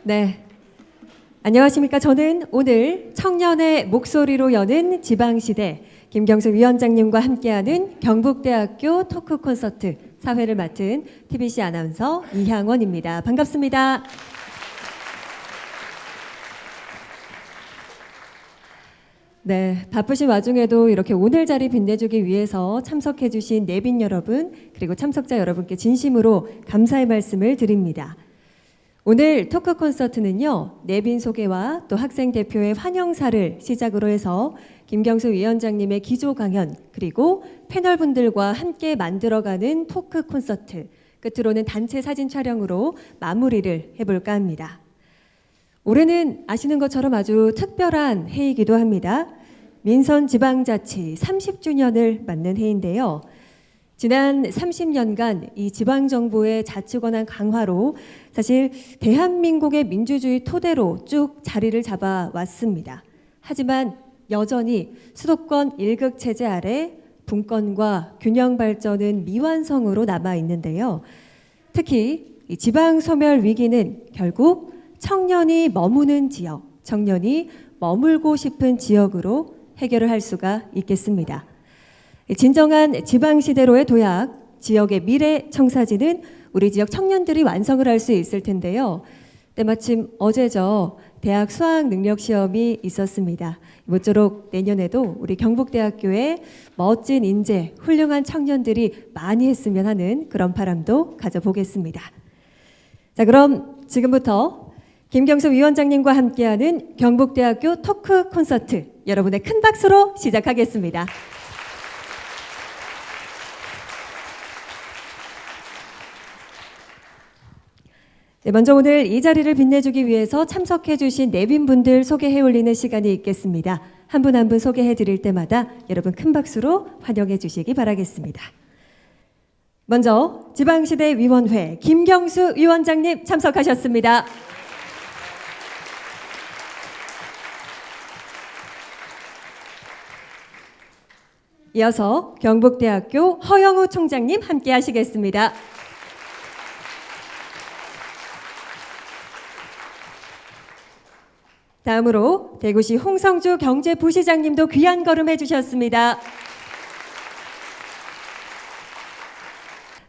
네, 안녕하십니까. 저는 오늘 청년의 목소리로 여는 지방시대 김경수 위원장님과 함께하는 경북대학교 토크 콘서트 사회를 맡은 TBC 아나운서 이향원입니다. 반갑습니다. 네, 바쁘신 와중에도 이렇게 오늘 자리 빛내주기 위해서 참석해주신 내빈 여러분 그리고 참석자 여러분께 진심으로 감사의 말씀을 드립니다. 오늘 토크 콘서트는요, 내빈 소개와 또 학생 대표의 환영사를 시작으로 해서 김경수 위원장님의 기조 강연 그리고 패널분들과 함께 만들어가는 토크 콘서트, 끝으로는 단체 사진 촬영으로 마무리를 해볼까 합니다. 올해는 아시는 것처럼 아주 특별한 해이기도 합니다. 민선지방자치 30주년을 맞는 해인데요. 지난 30년간 이 지방정부의 자치권한 강화로 사실 대한민국의 민주주의 토대로 쭉 자리를 잡아왔습니다. 하지만 여전히 수도권 1극 체제 아래 분권과 균형 발전은 미완성으로 남아있는데요. 특히 이 지방 소멸 위기는 결국 청년이 머무는 지역, 청년이 머물고 싶은 지역으로 해결을 할 수가 있겠습니다. 진정한 지방시대로의 도약, 지역의 미래 청사진은 우리 지역 청년들이 완성을 할 수 있을 텐데요. 때마침 어제죠. 대학 수학 능력 시험이 있었습니다. 모쪼록 내년에도 우리 경북대학교에 멋진 인재, 훌륭한 청년들이 많이 했으면 하는 그런 바람도 가져보겠습니다. 자, 그럼 지금부터 김경수 위원장님과 함께하는 경북대학교 토크 콘서트 여러분의 큰 박수로 시작하겠습니다. 네, 먼저 오늘 이 자리를 빛내주기 위해서 참석해주신 내빈분들 소개해 올리는 시간이 있겠습니다. 한 분 한 분 소개해 드릴 때마다 여러분 큰 박수로 환영해 주시기 바라겠습니다. 먼저 지방시대 위원회 김경수 위원장님 참석하셨습니다. 이어서 경북대학교 허영우 총장님 함께 하시겠습니다. 다음으로 대구시 홍성주 경제부시장님도 귀한 걸음 해주셨습니다.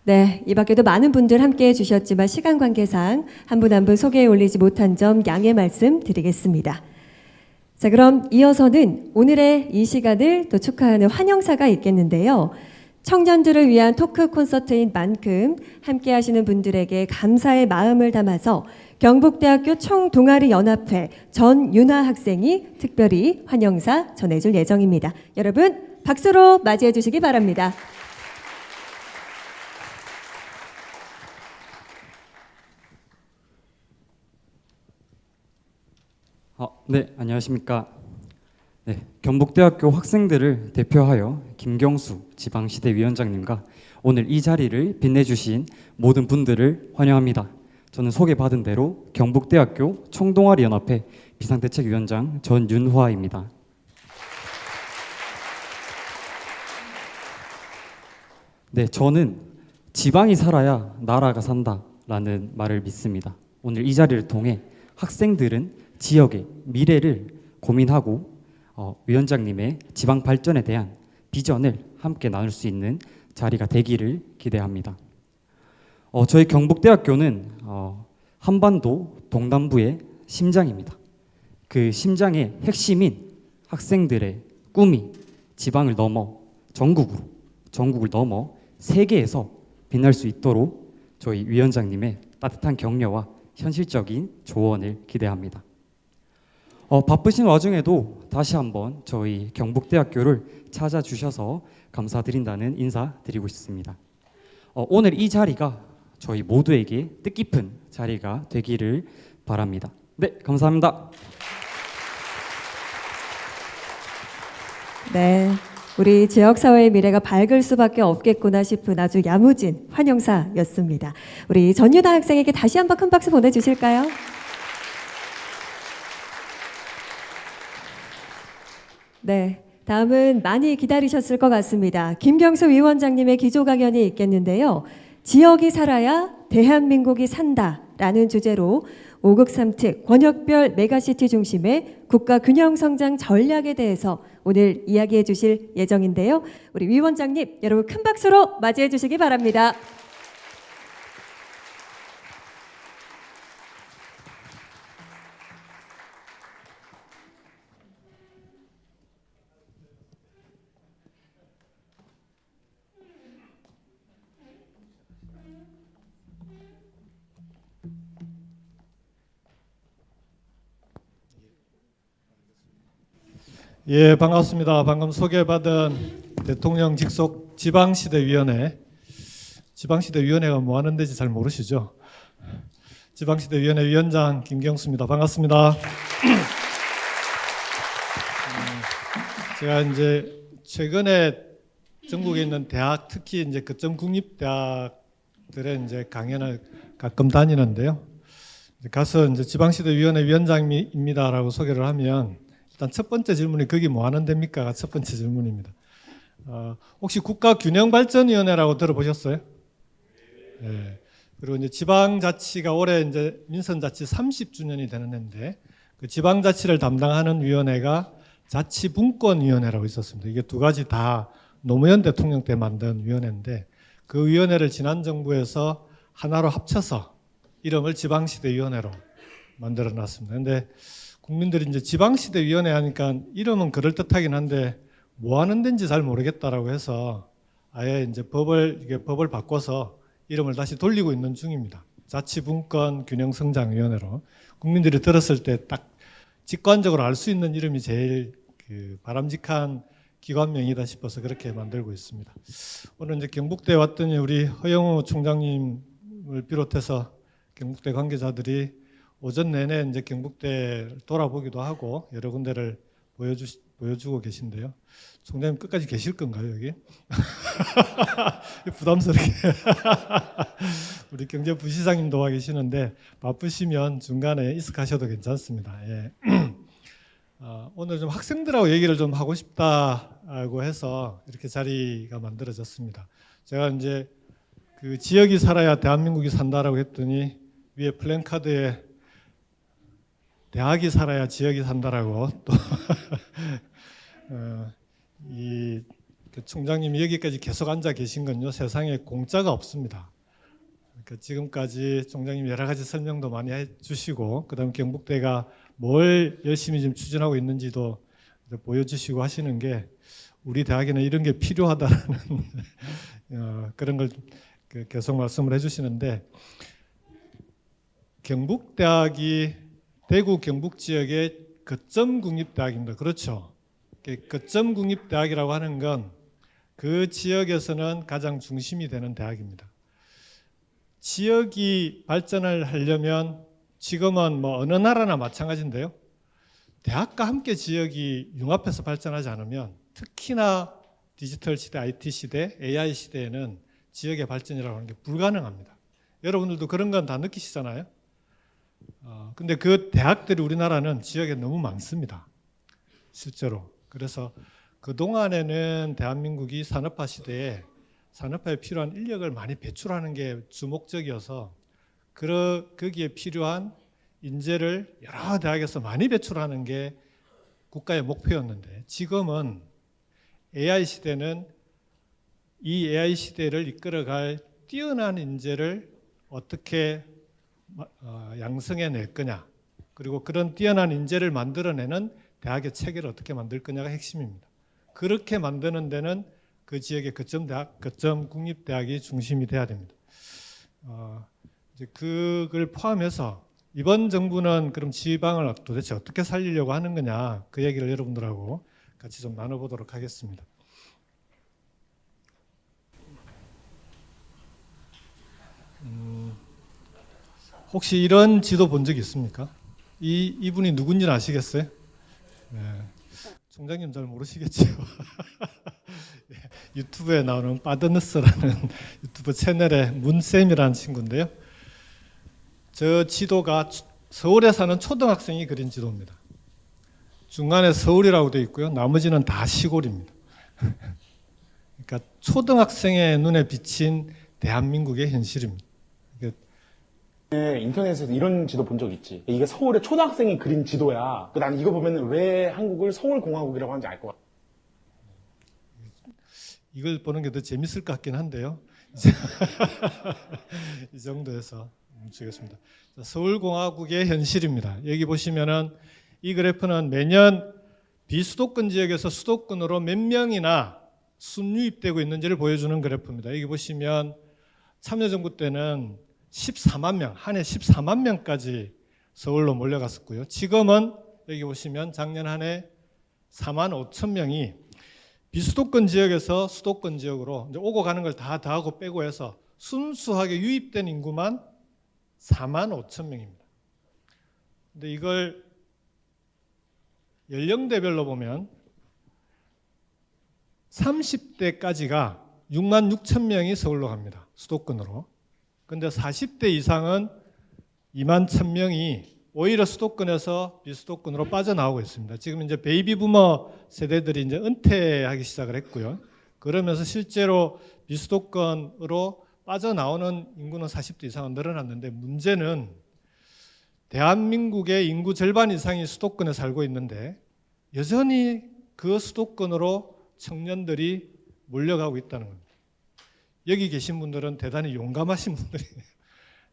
네, 이 밖에도 많은 분들 함께 해주셨지만 시간 관계상 한 분 한 분 소개해 올리지 못한 점 양해 말씀 드리겠습니다. 자, 그럼 이어서는 오늘의 이 시간을 또 축하하는 환영사가 있겠는데요. 청년들을 위한 토크 콘서트인 만큼 함께 하시는 분들에게 감사의 마음을 담아서 경북대학교 총동아리연합회 전윤아 학생이 특별히 환영사 전해줄 예정입니다. 여러분 박수로 맞이해 주시기 바랍니다. 네, 안녕하십니까. 네, 경북대학교 학생들을 대표하여 김경수 지방시대 위원장님과 오늘 이 자리를 빛내주신 모든 분들을 환영합니다. 저는 소개받은 대로 경북대학교 총동아리연합회 비상대책위원장 전윤화입니다. 네, 저는 지방이 살아야 나라가 산다라는 말을 믿습니다. 오늘 이 자리를 통해 학생들은 지역의 미래를 고민하고 위원장님의 지방 발전에 대한 비전을 함께 나눌 수 있는 자리가 되기를 기대합니다. 저희 경북대학교는 한반도 동남부의 심장입니다. 그 심장의 핵심인 학생들의 꿈이 지방을 넘어 전국을 넘어 세계에서 빛날 수 있도록 저희 위원장님의 따뜻한 격려와 현실적인 조언을 기대합니다. 바쁘신 와중에도 다시 한번 저희 경북대학교를 찾아주셔서 감사드린다는 인사 드리고 싶습니다. 오늘 이 자리가 저희 모두에게 뜻깊은 자리가 되기를 바랍니다. 네, 감사합니다. 네, 우리 지역사회의 미래가 밝을 수밖에 없겠구나 싶은 아주 야무진 환영사였습니다. 우리 전유다 학생에게 다시 한번 큰 박수 보내주실까요? 네, 다음은 많이 기다리셨을 것 같습니다. 김경수 위원장님의 기조 강연이 있겠는데요. 지역이 살아야 대한민국이 산다라는 주제로 5국 3특 권역별 메가시티 중심의 국가 균형 성장 전략에 대해서 오늘 이야기해 주실 예정인데요. 우리 위원장님, 여러분 큰 박수로 맞이해 주시기 바랍니다. 예, 반갑습니다. 방금 소개받은 대통령 직속 지방시대위원회. 지방시대위원회가 뭐 하는 데지 잘 모르시죠? 지방시대위원회 위원장 김경수입니다. 반갑습니다. 제가 이제 최근에 전국에 있는 대학, 특히 이제 거점 국립대학들의 이제 강연을 가끔 다니는데요. 가서 이제 지방시대위원회 위원장입니다라고 소개를 하면 일단 첫 번째 질문이 거기 뭐 하는 데입니까? 첫 번째 질문입니다. 혹시 국가균형발전위원회라고 들어보셨어요? 네. 그리고 이제 지방자치가 올해 이제 민선자치 30주년이 되는 해인데 그 지방자치를 담당하는 위원회가 자치분권위원회라고 있었습니다. 이게 두 가지 다 노무현 대통령 때 만든 위원회인데 그 위원회를 지난 정부에서 하나로 합쳐서 이름을 지방시대위원회로 만들어 놨습니다. 근데 국민들이 이제 지방시대위원회 하니까 이름은 그럴듯하긴 한데 뭐 하는 데인지 잘 모르겠다라고 해서 아예 이제 법을 바꿔서 이름을 다시 돌리고 있는 중입니다. 자치분권 균형성장위원회로 국민들이 들었을 때 딱 직관적으로 알 수 있는 이름이 제일 바람직한 기관명이다 싶어서 그렇게 만들고 있습니다. 오늘 이제 경북대에 왔더니 우리 허영우 총장님을 비롯해서 경북대 관계자들이 오전 내내 이제 경북대를 돌아보기도 하고 여러 군데를 보여주고 계신데요. 총장님 끝까지 계실 건가요, 여기? 부담스럽게. 우리 경제부시장님도 와 계시는데 바쁘시면 중간에 이식하셔도 괜찮습니다. 예. 오늘 좀 학생들하고 얘기를 좀 하고 싶다고 해서 이렇게 자리가 만들어졌습니다. 제가 이제 그 지역이 살아야 대한민국이 산다라고 했더니 위에 플랜카드에 대학이 살아야 지역이 산다라고 또 이 총장님이 여기까지 계속 앉아 계신 건요 세상에 공짜가 없습니다. 그러니까 지금까지 총장님이 여러 가지 설명도 많이 해주시고 그다음 경북대가 뭘 열심히 지금 추진하고 있는지도 보여주시고 하시는 게 우리 대학에는 이런 게 필요하다라는 그런 걸 계속 말씀을 해주시는데 경북대학이 대구 경북 지역의 거점 국립대학입니다. 그렇죠. 거점 국립대학이라고 하는 건 그 지역에서는 가장 중심이 되는 대학입니다. 지역이 발전을 하려면 지금은 뭐 어느 나라나 마찬가지인데요. 대학과 함께 지역이 융합해서 발전하지 않으면 특히나 디지털 시대, IT 시대, AI 시대에는 지역의 발전이라고 하는 게 불가능합니다. 여러분들도 그런 건 다 느끼시잖아요. 근데 그 대학들이 우리나라는 지역에 너무 많습니다. 실제로. 그래서 그동안에는 대한민국이 산업화 시대에 산업화에 필요한 인력을 많이 배출하는 게 주목적이어서 거기에 필요한 인재를 여러 대학에서 많이 배출하는 게 국가의 목표였는데 지금은 AI 시대는 이 AI 시대를 이끌어갈 뛰어난 인재를 어떻게 양성해 낼 거냐 그리고 그런 뛰어난 인재를 만들어내는 대학의 체계를 어떻게 만들 거냐가 핵심입니다. 그렇게 만드는 데는 그 지역의 거점 국립대학이 중심이 돼야 됩니다. 이제 그걸 포함해서 이번 정부는 그럼 지방을 도대체 어떻게 살리려고 하는 거냐 그 얘기를 여러분들하고 같이 좀 나눠보도록 하겠습니다. 혹시 이런 지도 본 적 있습니까? 이분이 누군지는 아시겠어요? 네. 총장님 잘 모르시겠죠? 유튜브에 나오는 빠드너스라는 유튜브 채널의 문쌤이라는 친구인데요. 저 지도가 서울에 사는 초등학생이 그린 지도입니다. 중간에 서울이라고 되어 있고요. 나머지는 다 시골입니다. 그러니까 초등학생의 눈에 비친 대한민국의 현실입니다. 인터넷에서 이런 지도 본 적 있지. 이게 서울의 초등학생이 그린 지도야. 난 이거 보면 왜 한국을 서울공화국이라고 하는지 알 것 같아. 이걸 보는 게 더 재밌을 것 같긴 한데요. 이 정도에서 멈추겠습니다. 서울공화국의 현실입니다. 여기 보시면은 이 그래프는 매년 비수도권 지역에서 수도권으로 몇 명이나 순유입되고 있는지를 보여주는 그래프입니다. 여기 보시면 참여정부 때는 14만 명, 한 해 14만 명까지 서울로 몰려갔었고요. 지금은 여기 보시면 작년 한 해 4만 5천 명이 비수도권 지역에서 수도권 지역으로 이제 오고 가는 걸 다 더하고 빼고 해서 순수하게 유입된 인구만 4만 5천 명입니다. 근데 이걸 연령대별로 보면 30대까지가 6만 6천 명이 서울로 갑니다. 수도권으로. 근데 40대 이상은 2만 1천 명이 오히려 수도권에서 비수도권으로 빠져나오고 있습니다. 지금 이제 베이비 부머 세대들이 이제 은퇴하기 시작을 했고요. 그러면서 실제로 비수도권으로 빠져나오는 인구는 40대 이상은 늘어났는데 문제는 대한민국의 인구 절반 이상이 수도권에 살고 있는데 여전히 그 수도권으로 청년들이 몰려가고 있다는 겁니다. 여기 계신 분들은 대단히 용감하신 분들이에요.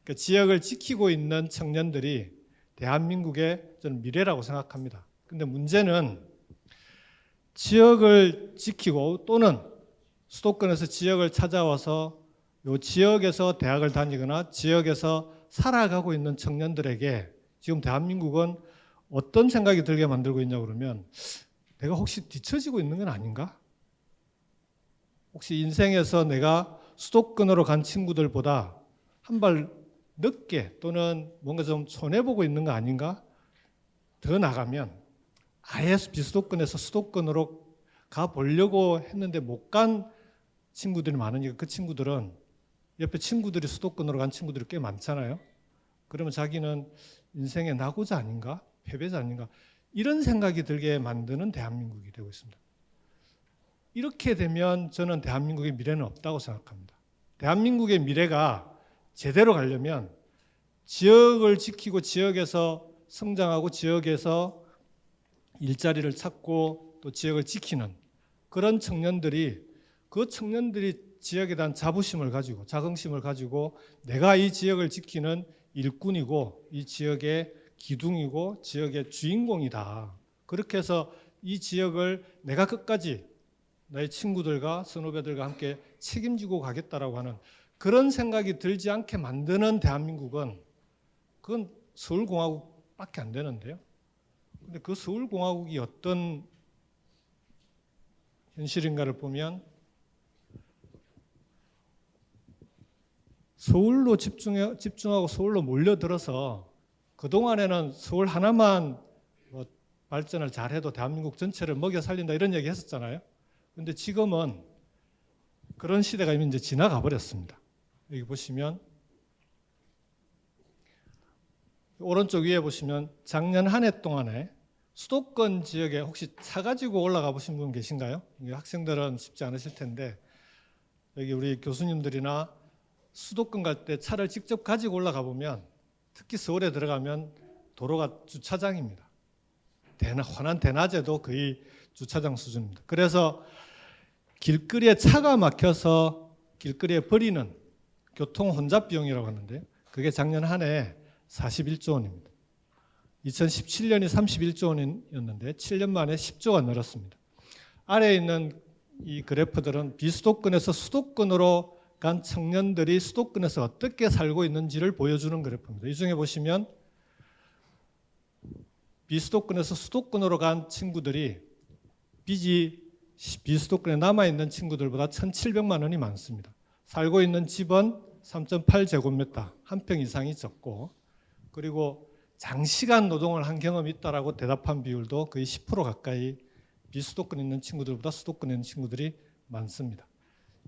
그러니까 지역을 지키고 있는 청년들이 대한민국의 저는 미래라고 생각합니다. 근데 문제는 지역을 지키고 또는 수도권에서 지역을 찾아와서 이 지역에서 대학을 다니거나 지역에서 살아가고 있는 청년들에게 지금 대한민국은 어떤 생각이 들게 만들고 있냐고 그러면 내가 혹시 뒤처지고 있는 건 아닌가? 혹시 인생에서 내가 수도권으로 간 친구들보다 한 발 늦게 또는 뭔가 좀 손해보고 있는 거 아닌가? 더 나가면 아예 비수도권에서 수도권으로 가보려고 했는데 못 간 친구들이 많으니까 그 친구들은 옆에 친구들이 수도권으로 간 친구들이 꽤 많잖아요. 그러면 자기는 인생의 낙오자 아닌가? 패배자 아닌가? 이런 생각이 들게 만드는 대한민국이 되고 있습니다. 이렇게 되면 저는 대한민국의 미래는 없다고 생각합니다. 대한민국의 미래가 제대로 가려면 지역을 지키고 지역에서 성장하고 지역에서 일자리를 찾고 또 지역을 지키는 그런 청년들이 그 청년들이 지역에 대한 자부심을 가지고 자긍심을 가지고 내가 이 지역을 지키는 일꾼이고 이 지역의 기둥이고 지역의 주인공이다. 그렇게 해서 이 지역을 내가 끝까지 나의 친구들과 선후배들과 함께 책임지고 가겠다라고 하는 그런 생각이 들지 않게 만드는 대한민국은 그건 서울공화국밖에 안 되는데요. 근데 그 서울공화국이 어떤 현실인가를 보면 서울로 집중하고 서울로 몰려들어서 그동안에는 서울 하나만 뭐 발전을 잘해도 대한민국 전체를 먹여 살린다 이런 얘기 했었잖아요. 근데 지금은 그런 시대가 이미 이제 지나가 버렸습니다. 여기 보시면 오른쪽 위에 보시면 작년 한 해 동안에 수도권 지역에 혹시 차 가지고 올라가 보신 분 계신가요? 학생들은 쉽지 않으실 텐데 여기 우리 교수님들이나 수도권 갈 때 차를 직접 가지고 올라가 보면 특히 서울에 들어가면 도로가 주차장입니다. 환한 대낮에도 거의 주차장 수준입니다. 그래서 길거리에 차가 막혀서 길거리에 버리는 교통 혼잡 비용이라고 하는데 그게 작년 한 해 41조 원입니다. 2017년이 31조 원이었는데 7년 만에 10조가 늘었습니다. 아래에 있는 이 그래프들은 비수도권에서 수도권으로 간 청년들이 수도권에서 어떻게 살고 있는지를 보여주는 그래프입니다. 이 중에 보시면 비수도권에서 수도권으로 간 친구들이 빚이 비수도권에 남아있는 친구들보다 1,700만 원이 많습니다. 살고 있는 집은 3.8제곱미터, 한 평 이상이 적고 그리고 장시간 노동을 한 경험이 있다라고 대답한 비율도 거의 10% 가까이 비수도권에 있는 친구들보다 수도권에 있는 친구들이 많습니다.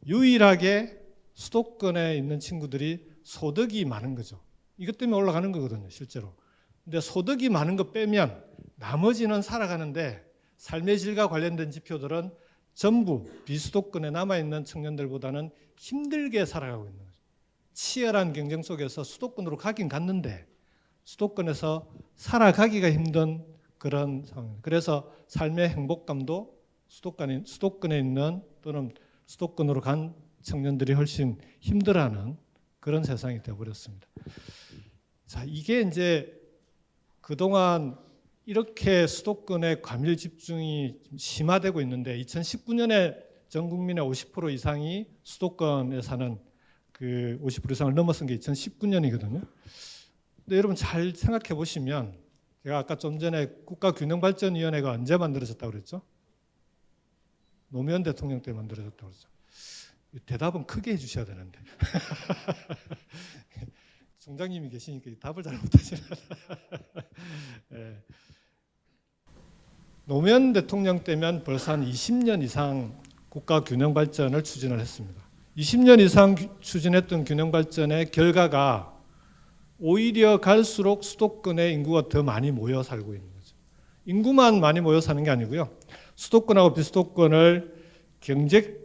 유일하게 수도권에 있는 친구들이 소득이 많은 거죠. 이것 때문에 올라가는 거거든요, 실제로. 근데 소득이 많은 거 빼면 나머지는 살아가는데 삶의 질과 관련된 지표들은 전부 비수도권에 남아있는 청년들보다는 힘들게 살아가고 있는 거죠. 치열한 경쟁 속에서 수도권으로 가긴 갔는데 수도권에서 살아가기가 힘든 그런 상황. 그래서 삶의 행복감도 수도권에 있는 또는 수도권으로 간 청년들이 훨씬 힘들어하는 그런 세상이 되어버렸습니다. 자, 이게 이제 그동안 이렇게 수도권의 과밀 집중이 심화되고 있는데 2019년에 전 국민의 50% 이상이 수도권에 사는 그 50% 이상을 넘어선 게 2019년이거든요. 근데 여러분 잘 생각해 보시면 제가 아까 좀 전에 국가균형발전위원회가 언제 만들어졌다고 그랬죠? 노무현 대통령 때 만들어졌다고 그랬죠. 대답은 크게 해주셔야 되는데 총장님이 계시니까 답을 잘 못하시나. 네. 노무현 대통령 때면 벌써 한 20년 이상 국가균형발전을 추진을 했습니다. 20년 이상 추진했던 균형발전의 결과가 오히려 갈수록 수도권에 인구가 더 많이 모여 살고 있는 거죠. 인구만 많이 모여 사는 게 아니고요. 수도권하고 비수도권을 경제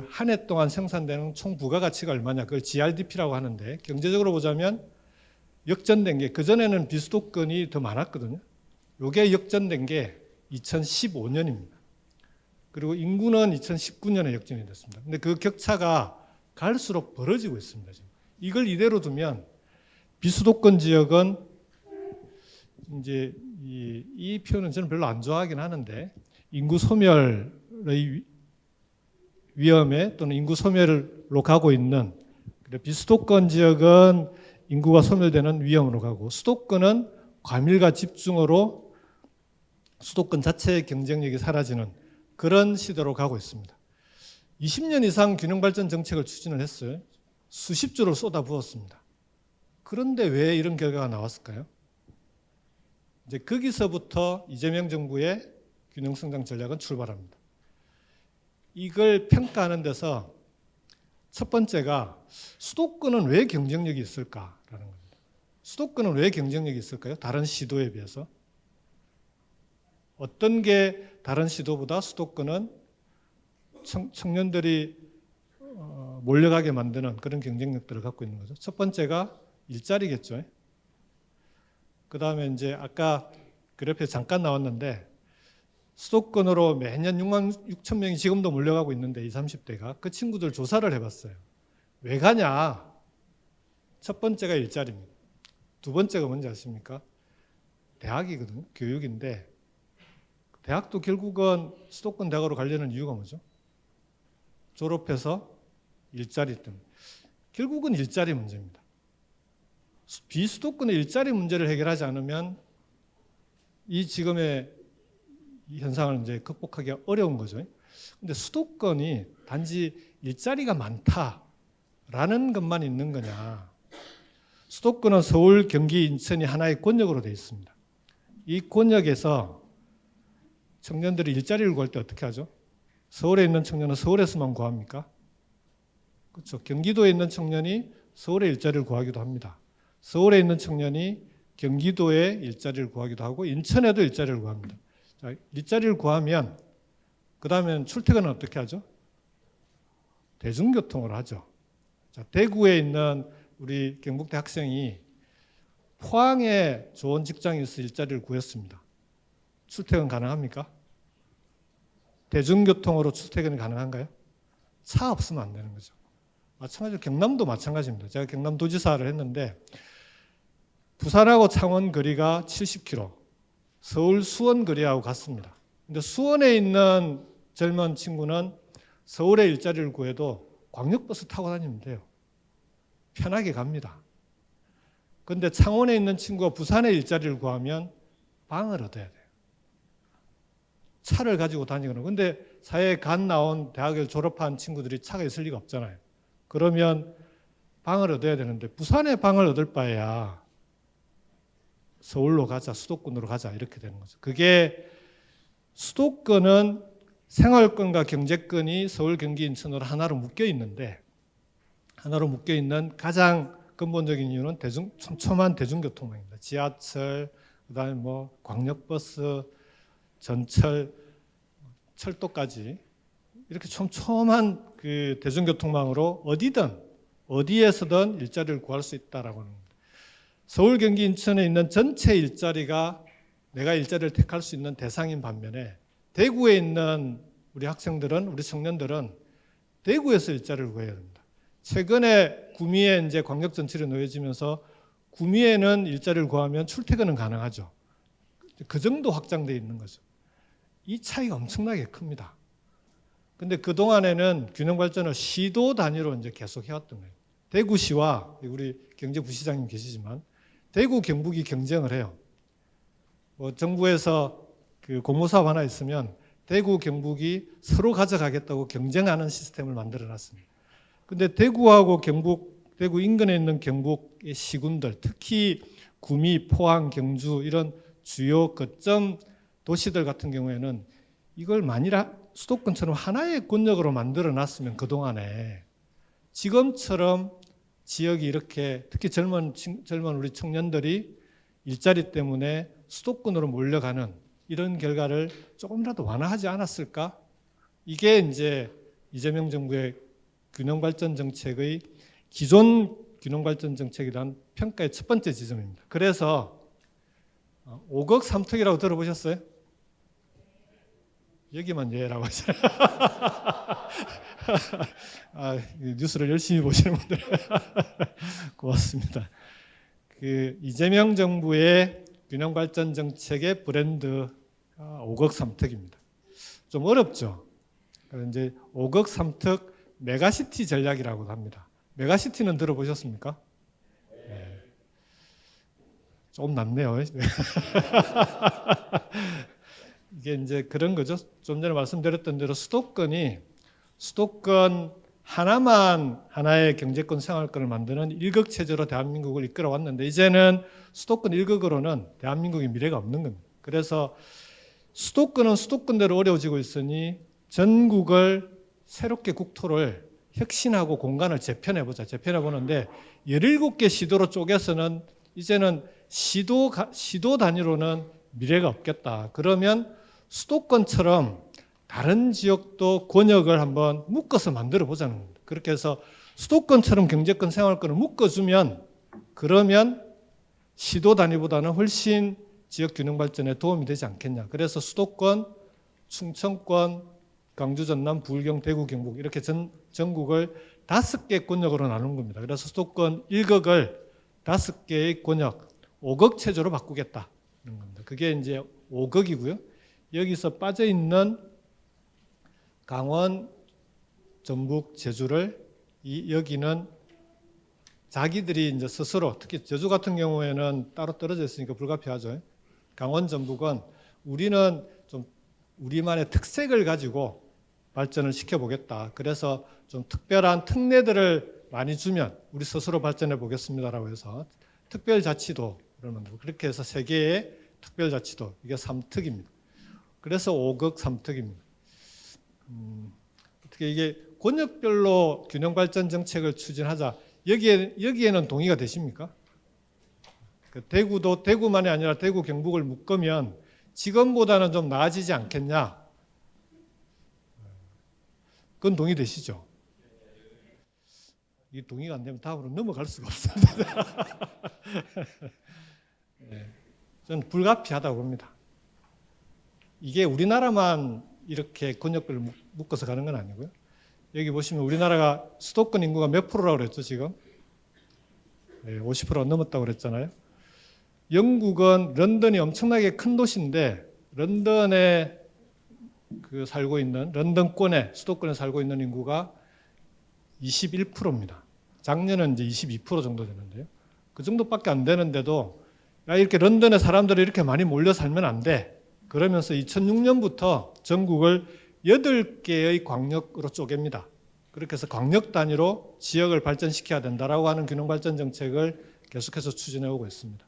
한 해 동안 생산되는 총 부가가치가 얼마냐, 그걸 GRDP라고 하는데 경제적으로 보자면 역전된 게 그전에는 비수도권이 더 많았거든요. 이게 역전된 게 2015년입니다. 그리고 인구는 2019년에 역전이 됐습니다. 근데 그 격차가 갈수록 벌어지고 있습니다. 지금. 이걸 이대로 두면 비수도권 지역은 이제 이 표현은 저는 별로 안 좋아하긴 하는데 인구 소멸의 위험에 또는 인구 소멸로 가고 있는, 비수도권 지역은 인구가 소멸되는 위험으로 가고 수도권은 과밀과 집중으로 수도권 자체의 경쟁력이 사라지는 그런 시대로 가고 있습니다. 20년 이상 균형발전 정책을 추진을 했어요. 수십 조를 쏟아부었습니다. 그런데 왜 이런 결과가 나왔을까요? 이제 거기서부터 이재명 정부의 균형성장 전략은 출발합니다. 이걸 평가하는 데서 첫 번째가 수도권은 왜 경쟁력이 있을까라는 겁니다. 수도권은 왜 경쟁력이 있을까요? 다른 시도에 비해서. 어떤 게 다른 시도보다 수도권은 청년들이 몰려가게 만드는 그런 경쟁력들을 갖고 있는 거죠. 첫 번째가 일자리겠죠. 그 다음에 이제 아까 그래프에 잠깐 나왔는데 수도권으로 매년 6만 6천 명이 지금도 몰려가고 있는데 20, 30대가 그 친구들 조사를 해봤어요. 왜 가냐? 첫 번째가 일자리입니다. 두 번째가 뭔지 아십니까? 대학이거든요. 교육인데 대학도 결국은 수도권 대학으로 가려는 이유가 뭐죠? 졸업해서 일자리 때문에. 결국은 일자리 문제입니다. 비수도권의 일자리 문제를 해결하지 않으면 이 지금의 이 현상을 이제 극복하기가 어려운 거죠. 근데 수도권이 단지 일자리가 많다라는 것만 있는 거냐? 수도권은 서울, 경기, 인천이 하나의 권역으로 되어 있습니다. 이 권역에서 청년들이 일자리를 구할 때 어떻게 하죠? 서울에 있는 청년은 서울에서만 구합니까? 그렇죠. 경기도에 있는 청년이 서울에 일자리를 구하기도 합니다. 서울에 있는 청년이 경기도에 일자리를 구하기도 하고 인천에도 일자리를 구합니다. 자, 일자리를 구하면 그 다음엔 출퇴근은 어떻게 하죠? 대중교통으로 하죠. 자, 대구에 있는 우리 경북대 학생이 포항에 좋은 직장이 있어 일자리를 구했습니다. 출퇴근 가능합니까? 대중교통으로 출퇴근이 가능한가요? 차 없으면 안 되는 거죠. 마찬가지로 경남도 마찬가지입니다. 제가 경남도지사를 했는데 부산하고 창원 거리가 70km, 서울 수원 거리하고 같습니다. 근데 수원에 있는 젊은 친구는 서울에 일자리를 구해도 광역버스 타고 다니면 돼요. 편하게 갑니다. 그런데 창원에 있는 친구가 부산에 일자리를 구하면 방을 얻어야 돼요. 차를 가지고 다니거나. 근데 사회에 간 나온 대학을 졸업한 친구들이 차가 있을 리가 없잖아요. 그러면 방을 얻어야 되는데 부산에 방을 얻을 바에야 서울로 가자, 수도권으로 가자 이렇게 되는 거죠. 그게 수도권은 생활권과 경제권이 서울, 경기, 인천으로 하나로 묶여 있는데 하나로 묶여 있는 가장 근본적인 이유는 촘촘한 대중교통망입니다. 지하철, 그다음에 뭐 광역버스, 전철, 철도까지 이렇게 촘촘한 그 대중교통망으로 어디든 어디에서든 일자리를 구할 수 있다라고 하는 겁니다. 서울, 경기, 인천에 있는 전체 일자리가 내가 일자리를 택할 수 있는 대상인 반면에 대구에 있는 우리 학생들은, 우리 청년들은 대구에서 일자리를 구해야 됩니다. 최근에 구미에 이제 광역전철이 놓여지면서 구미에는 일자리를 구하면 출퇴근은 가능하죠. 그 정도 확장되어 있는 거죠. 이 차이가 엄청나게 큽니다. 근데 그동안에는 균형 발전을 시도 단위로 이제 계속 해왔던 거예요. 대구시와 우리 경제부시장님 계시지만 대구, 경북이 경쟁을 해요. 뭐 정부에서 그 공모사업 하나 있으면 대구, 경북이 서로 가져가겠다고 경쟁하는 시스템을 만들어 놨습니다. 근데 대구하고 경북, 대구 인근에 있는 경북의 시군들, 특히 구미, 포항, 경주 이런 주요 거점 도시들 같은 경우에는 이걸 만일 수도권처럼 하나의 권역으로 만들어 놨으면 그동안에 지금처럼 지역이 이렇게 특히 젊은 우리 청년들이 일자리 때문에 수도권으로 몰려가는 이런 결과를 조금이라도 완화하지 않았을까? 이게 이제 이재명 정부의 균형발전 정책의 기존 균형발전 정책에 대한 평가의 첫 번째 지점입니다. 그래서 5억 3특이라고 들어보셨어요? 여기만 예라고 하잖아요. 뉴스를 열심히 보시는 분들 고맙습니다. 그 이재명 정부의 균형발전 정책의 브랜드 5억 3특입니다. 좀 어렵죠. 그래서 이제 5억 3특 메가시티 전략이라고 합니다. 메가시티는 들어보셨습니까? 네. 좀 낫네요. 이게 이제 그런 거죠. 좀 전에 말씀드렸던 대로 수도권 하나의 경제권, 생활권을 만드는 일극체제로 대한민국을 이끌어 왔는데 이제는 수도권 일극으로는 대한민국의 미래가 없는 겁니다. 그래서 수도권은 수도권대로 어려워지고 있으니 전국을 새롭게 국토를 혁신하고 공간을 재편해보자. 재편해보는데 17개 시도로 쪼개서는 이제는 시도 단위로는 미래가 없겠다. 그러면 수도권처럼 다른 지역도 권역을 한번 묶어서 만들어 보자는 겁니다. 그렇게 해서 수도권처럼 경제권, 생활권을 묶어주면 그러면 시도 단위보다는 훨씬 지역 균형 발전에 도움이 되지 않겠냐. 그래서 수도권, 충청권, 강주, 전남, 부울경, 대구, 경북 이렇게 전국을 5개 권역으로 나눈 겁니다. 그래서 수도권 1극을 5개의 권역, 5극 체제로 바꾸겠다는 겁니다. 그게 이제 5극이고요. 여기서 빠져 있는 강원, 전북, 제주를 여기는 자기들이 이제 스스로 특히 제주 같은 경우에는 따로 떨어져 있으니까 불가피하죠. 강원, 전북은 우리는 좀 우리만의 특색을 가지고 발전을 시켜보겠다. 그래서 좀 특별한 특례들을 많이 주면 우리 스스로 발전해 보겠습니다라고 해서 특별자치도 그러면 그렇게 해서 3개의 특별자치도 이게 3특입니다. 그래서 5극 3특입니다. 어떻게 이게 권역별로 균형 발전 정책을 추진하자. 여기에는 동의가 되십니까? 대구도 대구만이 아니라 대구 경북을 묶으면 지금보다는 좀 나아지지 않겠냐? 그건 동의되시죠? 이 동의가 안 되면 다음으로 넘어갈 수가 없습니다. 네, 저는 불가피하다고 봅니다. 이게 우리나라만 이렇게 권역별로 묶어서 가는 건 아니고요. 여기 보시면 우리나라가 수도권 인구가 몇 프로라고 그랬죠, 지금? 네, 50%가 넘었다고 그랬잖아요. 영국은 런던이 엄청나게 큰 도시인데 런던에 살고 있는 런던권에 수도권에 살고 있는 인구가 21%입니다. 작년은 이제 22% 정도 되는데요. 그 정도밖에 안 되는데도 야, 이렇게 런던에 사람들이 이렇게 많이 몰려 살면 안 돼. 그러면서 2006년부터 전국을 8개의 광역으로 쪼갭니다. 그렇게 해서 광역 단위로 지역을 발전시켜야 된다라고 하는 균형발전 정책을 계속해서 추진해 오고 있습니다.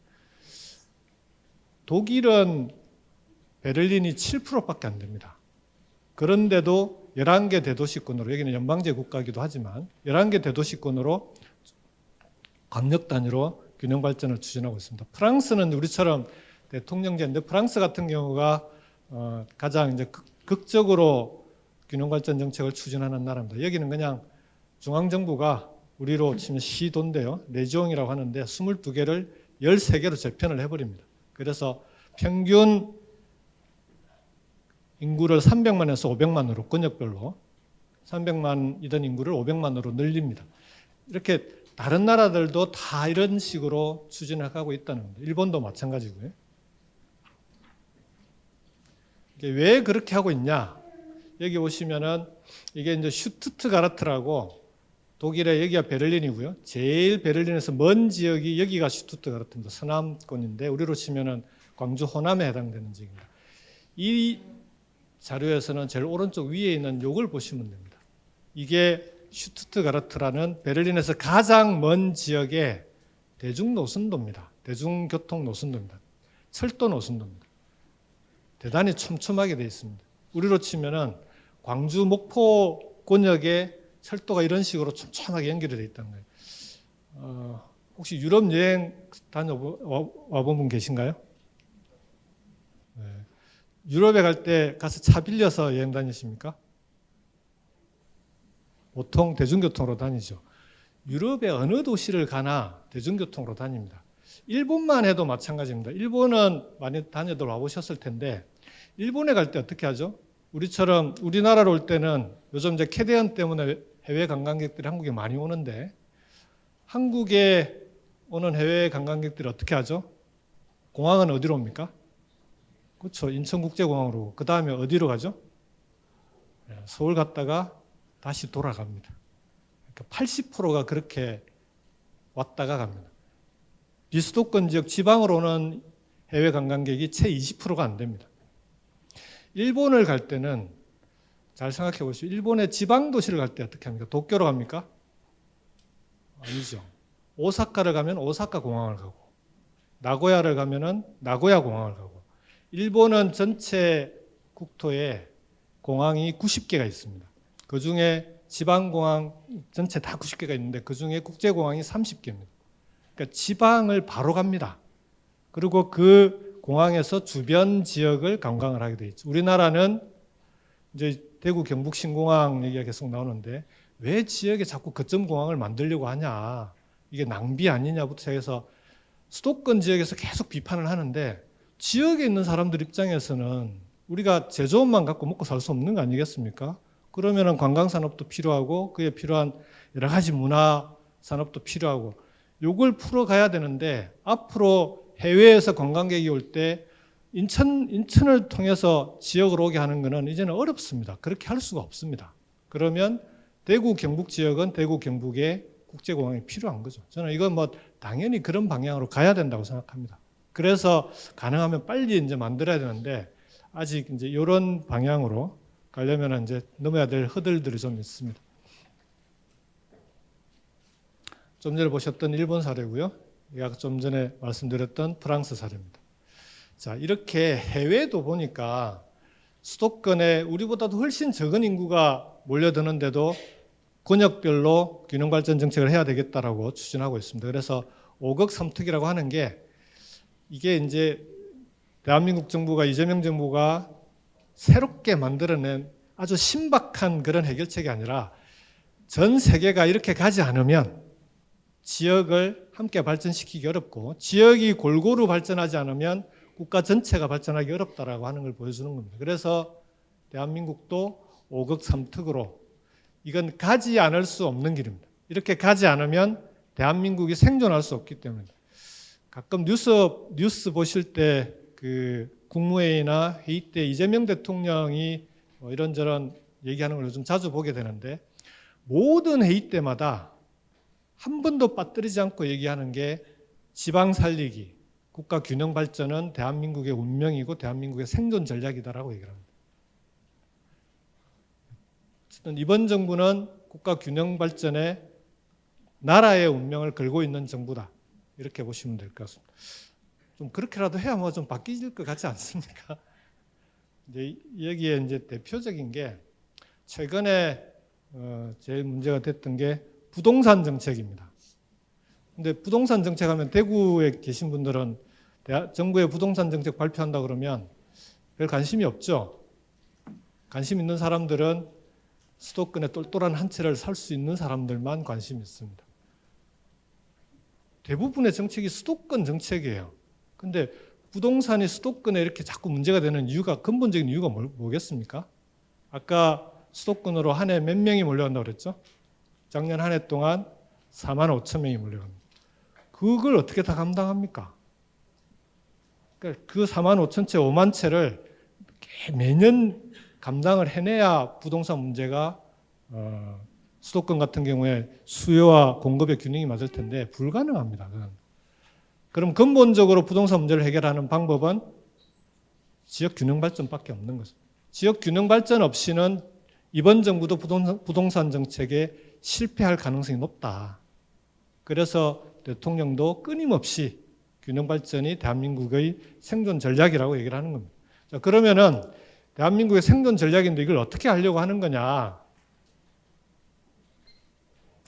독일은 베를린이 7%밖에 안 됩니다. 그런데도 11개 대도시권으로, 여기는 연방제 국가이기도 하지만 11개 대도시권으로 광역 단위로 균형 발전을 추진하고 있습니다. 프랑스는 우리처럼 대통령제인데 프랑스 같은 경우가 가장 이제 극적으로 균형 발전 정책을 추진하는 나라입니다. 여기는 그냥 중앙 정부가 우리로 치면 시도인데요. 내지옹이라고 하는데 22개를 13개로 재편을 해버립니다. 그래서 평균 인구를 300만에서 500만으로 권역별로 300만이던 인구를 500만으로 늘립니다. 이렇게 다른 나라들도 다 이런 식으로 추진을 하고 있다는 겁니다. 일본도 마찬가지고요. 이게 왜 그렇게 하고 있냐? 여기 보시면은 이게 이제 슈투트가르트라고 독일의 여기가 베를린이고요. 제일 베를린에서 먼 지역이 여기가 슈투트가르트입니다. 서남권인데 우리로 치면은 광주 호남에 해당되는 지역입니다. 이 자료에서는 제일 오른쪽 위에 있는 요걸 보시면 됩니다. 이게 슈투트가르트라는 베를린에서 가장 먼 지역의 대중노선도입니다. 대중교통 노선도입니다. 철도 노선도입니다. 대단히 촘촘하게 되어 있습니다. 우리로 치면은 광주 목포 권역에 철도가 이런 식으로 촘촘하게 연결이 되어 있다는 거예요. 혹시 유럽 여행 와본 분 계신가요? 네. 유럽에 갈 때 가서 차 빌려서 여행 다니십니까? 보통 대중교통으로 다니죠. 유럽의 어느 도시를 가나 대중교통으로 다닙니다. 일본만 해도 마찬가지입니다. 일본은 많이 다녀들 와보셨을 텐데 일본에 갈 때 어떻게 하죠? 우리처럼 우리나라로 올 때는 요즘 이제 캐대언 때문에 해외 관광객들이 한국에 많이 오는데 한국에 오는 해외 관광객들이 어떻게 하죠? 공항은 어디로 옵니까? 그렇죠. 인천국제공항으로. 그 다음에 어디로 가죠? 서울 갔다가 다시 돌아갑니다. 그러니까 80%가 그렇게 왔다가 갑니다. 비수도권 지역 지방으로 오는 해외 관광객이 채 20%가 안 됩니다. 일본을 갈 때는 잘 생각해 보시죠. 일본의 지방 도시를 갈 때 어떻게 합니까? 도쿄로 갑니까? 아니죠. 오사카를 가면 오사카 공항을 가고 나고야를 가면은 나고야 공항을 가고 일본은 전체 국토에 공항이 90개가 있습니다. 그 중에 지방공항 전체 다 90개가 있는데 그 중에 국제공항이 30개입니다. 그러니까 지방을 바로 갑니다. 그리고 그 공항에서 주변 지역을 관광을 하게 돼 있죠. 우리나라는 이제 대구 경북 신공항 얘기가 계속 나오는데 왜 지역에 자꾸 거점 공항을 만들려고 하냐. 이게 낭비 아니냐부터 해서 수도권 지역에서 계속 비판을 하는데 지역에 있는 사람들 입장에서는 우리가 제조업만 갖고 먹고 살 수 없는 거 아니겠습니까? 그러면은 관광산업도 필요하고 그에 필요한 여러 가지 문화 산업도 필요하고 요걸 풀어가야 되는데 앞으로 해외에서 관광객이 올 때 인천을 통해서 지역으로 오게 하는 것은 이제는 어렵습니다. 그렇게 할 수가 없습니다. 그러면 대구 경북 지역은 대구 경북에 국제공항이 필요한 거죠. 저는 이건 뭐 당연히 그런 방향으로 가야 된다고 생각합니다. 그래서 가능하면 빨리 이제 만들어야 되는데 아직 이제 이런 방향으로 가려면 이제 넘어야 될 허들들이 좀 있습니다. 좀 전에 보셨던 일본 사례고요. 좀 전에 말씀드렸던 프랑스 사례입니다. 자, 이렇게 해외도 보니까 수도권에 우리보다도 훨씬 적은 인구가 몰려드는데도 권역별로 균형발전 정책을 해야 되겠다라고 추진하고 있습니다. 그래서 5급 삼특이라고 하는 게 이게 이제 대한민국 정부가 이재명 정부가 새롭게 만들어낸 아주 신박한 그런 해결책이 아니라 전 세계가 이렇게 가지 않으면 지역을 함께 발전시키기 어렵고 지역이 골고루 발전하지 않으면 국가 전체가 발전하기 어렵다라고 하는 걸 보여주는 겁니다. 그래서 대한민국도 5급 삼특으로 이건 가지 않을 수 없는 길입니다. 이렇게 가지 않으면 대한민국이 생존할 수 없기 때문입니다. 가끔 뉴스 보실 때 그 국무회의나 회의 때 이재명 대통령이 이런저런 얘기하는 걸 요즘 자주 보게 되는데 모든 회의 때마다 한 번도 빠뜨리지 않고 얘기하는 게 지방 살리기, 국가 균형 발전은 대한민국의 운명이고 대한민국의 생존 전략이다라고 얘기를 합니다. 어쨌든 이번 정부는 국가 균형 발전에 나라의 운명을 걸고 있는 정부다. 이렇게 보시면 될 것 같습니다. 좀 그렇게라도 해야 뭐 좀 바뀔 것 같지 않습니까? 이제 여기에 이제 대표적인 게 최근에 제일 문제가 됐던 게 부동산 정책입니다. 근데 부동산 정책 하면 대구에 계신 분들은 정부의 부동산 정책 발표한다 그러면 별 관심이 없죠. 관심 있는 사람들은 수도권에 똘똘한 한 채를 살 수 있는 사람들만 관심이 있습니다. 대부분의 정책이 수도권 정책이에요. 근데 부동산이 수도권에 이렇게 자꾸 문제가 되는 이유가, 근본적인 이유가 뭐겠습니까? 아까 수도권으로 한 해 몇 명이 몰려간다고 그랬죠? 작년 한 해 동안 4만 5천 명이 몰려갑니다. 그걸 어떻게 다 감당합니까? 그러니까 그 4만 5천 채, 5만 채를 매년 감당을 해내야 부동산 문제가 수도권 같은 경우에 수요와 공급의 균형이 맞을 텐데 불가능합니다. 그건. 그럼 근본적으로 부동산 문제를 해결하는 방법은 지역 균형 발전밖에 없는 거죠. 지역 균형 발전 없이는 이번 정부도 부동산 정책에 실패할 가능성이 높다. 그래서 대통령도 끊임없이 균형 발전이 대한민국의 생존 전략이라고 얘기를 하는 겁니다. 자, 그러면은 대한민국의 생존 전략인데 이걸 어떻게 하려고 하는 거냐?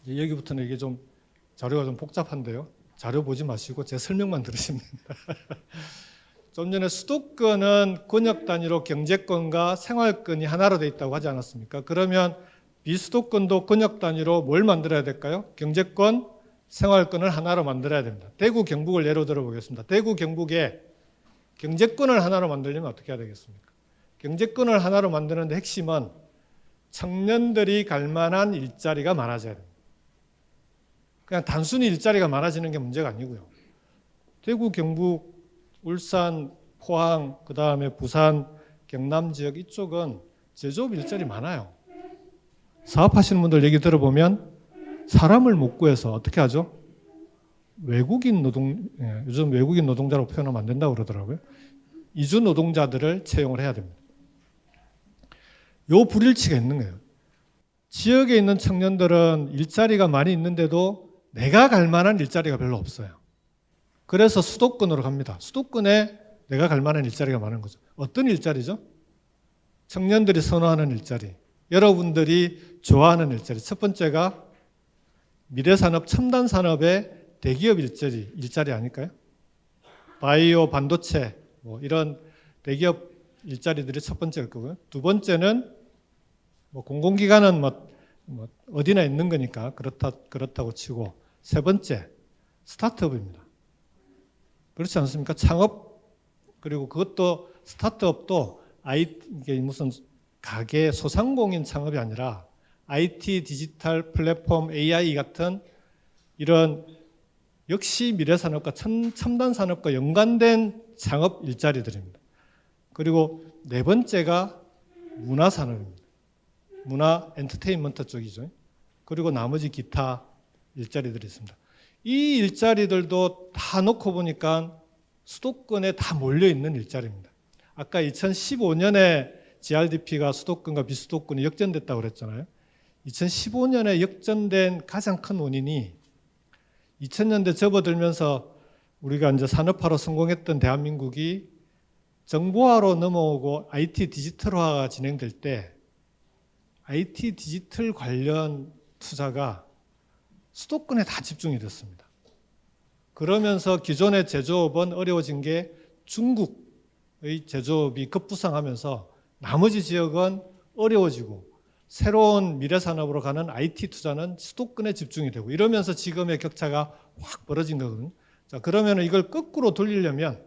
여기부터는 이게 좀 자료가 좀 복잡한데요. 자료 보지 마시고 제 설명만 들으시면 됩니다. 좀 전에 수도권은 권역 단위로 경제권과 생활권이 하나로 돼 있다고 하지 않았습니까? 그러면 비수도권도 권역 단위로 뭘 만들어야 될까요? 경제권, 생활권을 하나로 만들어야 됩니다. 대구, 경북을 예로 들어 보겠습니다. 대구, 경북에 경제권을 하나로 만들려면 어떻게 해야 되겠습니까? 경제권을 하나로 만드는데 핵심은 청년들이 갈 만한 일자리가 많아져야 됩니다. 그냥 단순히 일자리가 많아지는 게 문제가 아니고요. 대구, 경북, 울산, 포항, 그 다음에 부산, 경남 지역 이쪽은 제조업 일자리 많아요. 사업하시는 분들 얘기 들어보면 사람을 못 구해서 어떻게 하죠? 외국인 요즘 외국인 노동자라고 표현하면 안 된다고 그러더라고요. 이주 노동자들을 채용을 해야 됩니다. 요 불일치가 있는 거예요. 지역에 있는 청년들은 일자리가 많이 있는데도 내가 갈 만한 일자리가 별로 없어요. 그래서 수도권으로 갑니다. 수도권에 내가 갈 만한 일자리가 많은 거죠. 어떤 일자리죠? 청년들이 선호하는 일자리, 여러분들이 좋아하는 일자리. 첫 번째가 미래산업, 첨단산업의 대기업 일자리 아닐까요? 바이오, 반도체 뭐 이런 대기업 일자리들이 첫 번째일 거고요. 두 번째는 뭐 공공기관은 뭐 어디나 있는 거니까 그렇다고 치고, 세 번째 스타트업입니다. 그렇지 않습니까? 창업, 그리고 그것도 스타트업도 이게 무슨 가게 소상공인 창업이 아니라 IT, 디지털 플랫폼, AI 같은 이런 역시 미래산업과 첨단산업과 연관된 창업 일자리들입니다. 그리고 네 번째가 문화산업입니다. 문화, 엔터테인먼트 쪽이죠. 그리고 나머지 기타 일자리들이 있습니다. 이 일자리들도 다 놓고 보니까 수도권에 다 몰려있는 일자리입니다. 아까 2015년에 GRDP가 수도권과 비수도권이 역전됐다고 그랬잖아요. 2015년에 역전된 가장 큰 원인이 2000년대 접어들면서 우리가 이제 산업화로 성공했던 대한민국이 정보화로 넘어오고 IT 디지털화가 진행될 때 IT 디지털 관련 투자가 수도권에 다 집중이 됐습니다. 그러면서 기존의 제조업은 어려워진 게 중국의 제조업이 급부상하면서 나머지 지역은 어려워지고 새로운 미래산업으로 가는 IT 투자는 수도권에 집중이 되고 이러면서 지금의 격차가 확 벌어진 거거든요. 자, 그러면 이걸 거꾸로 돌리려면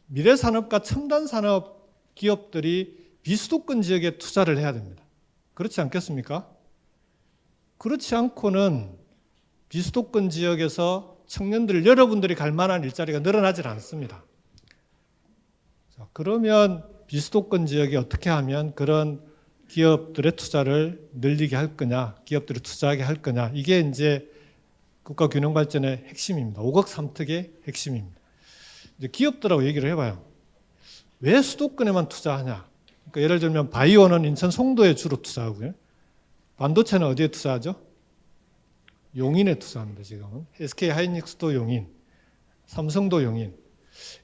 미래산업과 첨단산업 기업들이 비수도권 지역에 투자를 해야 됩니다. 그렇지 않겠습니까? 그렇지 않고는 비수도권 지역에서 여러분들이 갈 만한 일자리가 늘어나질 않습니다. 자, 그러면 비수도권 지역에 어떻게 하면 그런 기업들의 투자를 늘리게 할 거냐, 기업들이 투자하게 할 거냐, 이게 이제 국가균형발전의 핵심입니다. 5억 3특의 핵심입니다. 이제 기업들하고 얘기를 해봐요. 왜 수도권에만 투자하냐? 그러니까 예를 들면 바이오는 인천 송도에 주로 투자하고요. 반도체는 어디에 투자하죠? 용인에 투자합니다. 지금은 SK 하이닉스도 용인, 삼성도 용인.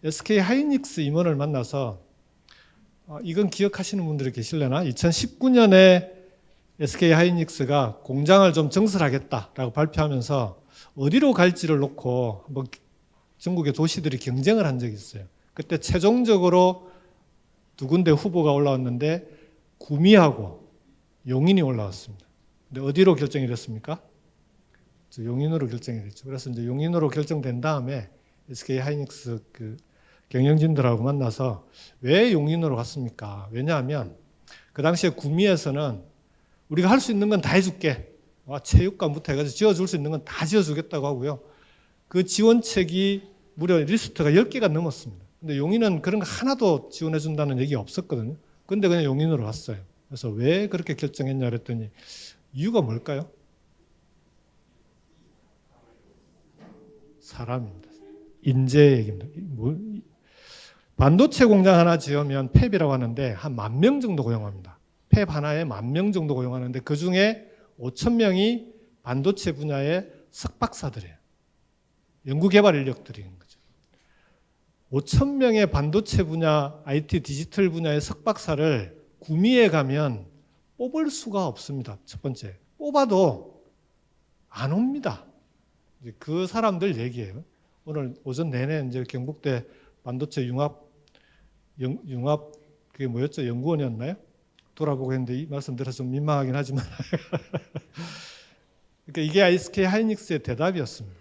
SK 하이닉스 임원을 만나서 이건 기억하시는 분들이 계실려나? 2019년에 SK 하이닉스가 공장을 좀 증설하겠다라고 발표하면서 어디로 갈지를 놓고 한번 전국의 도시들이 경쟁을 한 적이 있어요. 그때 최종적으로 두 군데 후보가 올라왔는데 구미하고 용인이 올라왔습니다. 근데 어디로 결정이 됐습니까? 용인으로 결정이 됐죠. 그래서 이제 용인으로 결정된 다음에 SK 하이닉스 그 경영진들하고 만나서 왜 용인으로 갔습니까? 왜냐하면 그 당시에 구미에서는 우리가 할 수 있는 건 다 해줄게. 체육관부터 해가지고 지어줄 수 있는 건 다 지어주겠다고 하고요. 그 지원책이 무려 리스트가 10개가 넘었습니다. 근데 용인은 그런 거 하나도 지원해준다는 얘기가 없었거든요. 근데 그냥 용인으로 왔어요. 그래서 왜 그렇게 결정했냐 그랬더니 이유가 뭘까요? 사람입니다. 인재 얘기입니다. 반도체 공장 하나 지으면 팹이라고 하는데 한 10,000명 정도 고용합니다. 팹 하나에 10,000명 정도 고용하는데 그 중에 5,000명이 반도체 분야의 석박사들이에요. 연구개발 인력들인 거죠. 5,000명의 반도체 분야, IT 디지털 분야의 석박사를 구미에 가면 뽑을 수가 없습니다. 첫 번째. 뽑아도 안 옵니다. 그 사람들 얘기예요. 오늘 오전 내내 이제 경북대 반도체 융합 그게 뭐였죠? 연구원이었나요? 돌아보고 했는데 이 말씀 들어서 좀 민망하긴 하지만 그러니까 이게 SK 하이닉스의 대답이었습니다.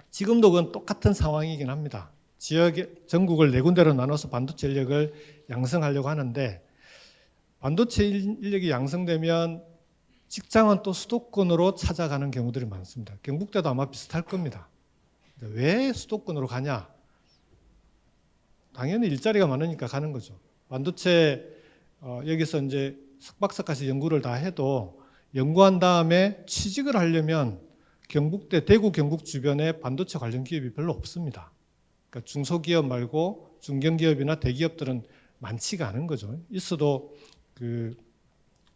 지금도 그건 똑같은 상황이긴 합니다. 지역의 전국을 네 군데로 나눠서 반도체 인력을 양성하려고 하는데 반도체 인력이 양성되면 직장은 또 수도권으로 찾아가는 경우들이 많습니다. 경북대도 아마 비슷할 겁니다. 왜 수도권으로 가냐? 당연히 일자리가 많으니까 가는 거죠. 반도체 여기서 이제 석박사까지 연구를 다 해도 연구한 다음에 취직을 하려면 경북대, 대구, 경북 주변에 반도체 관련 기업이 별로 없습니다. 그러니까 중소기업 말고 중견기업이나 대기업들은 많지가 않은 거죠. 있어도 그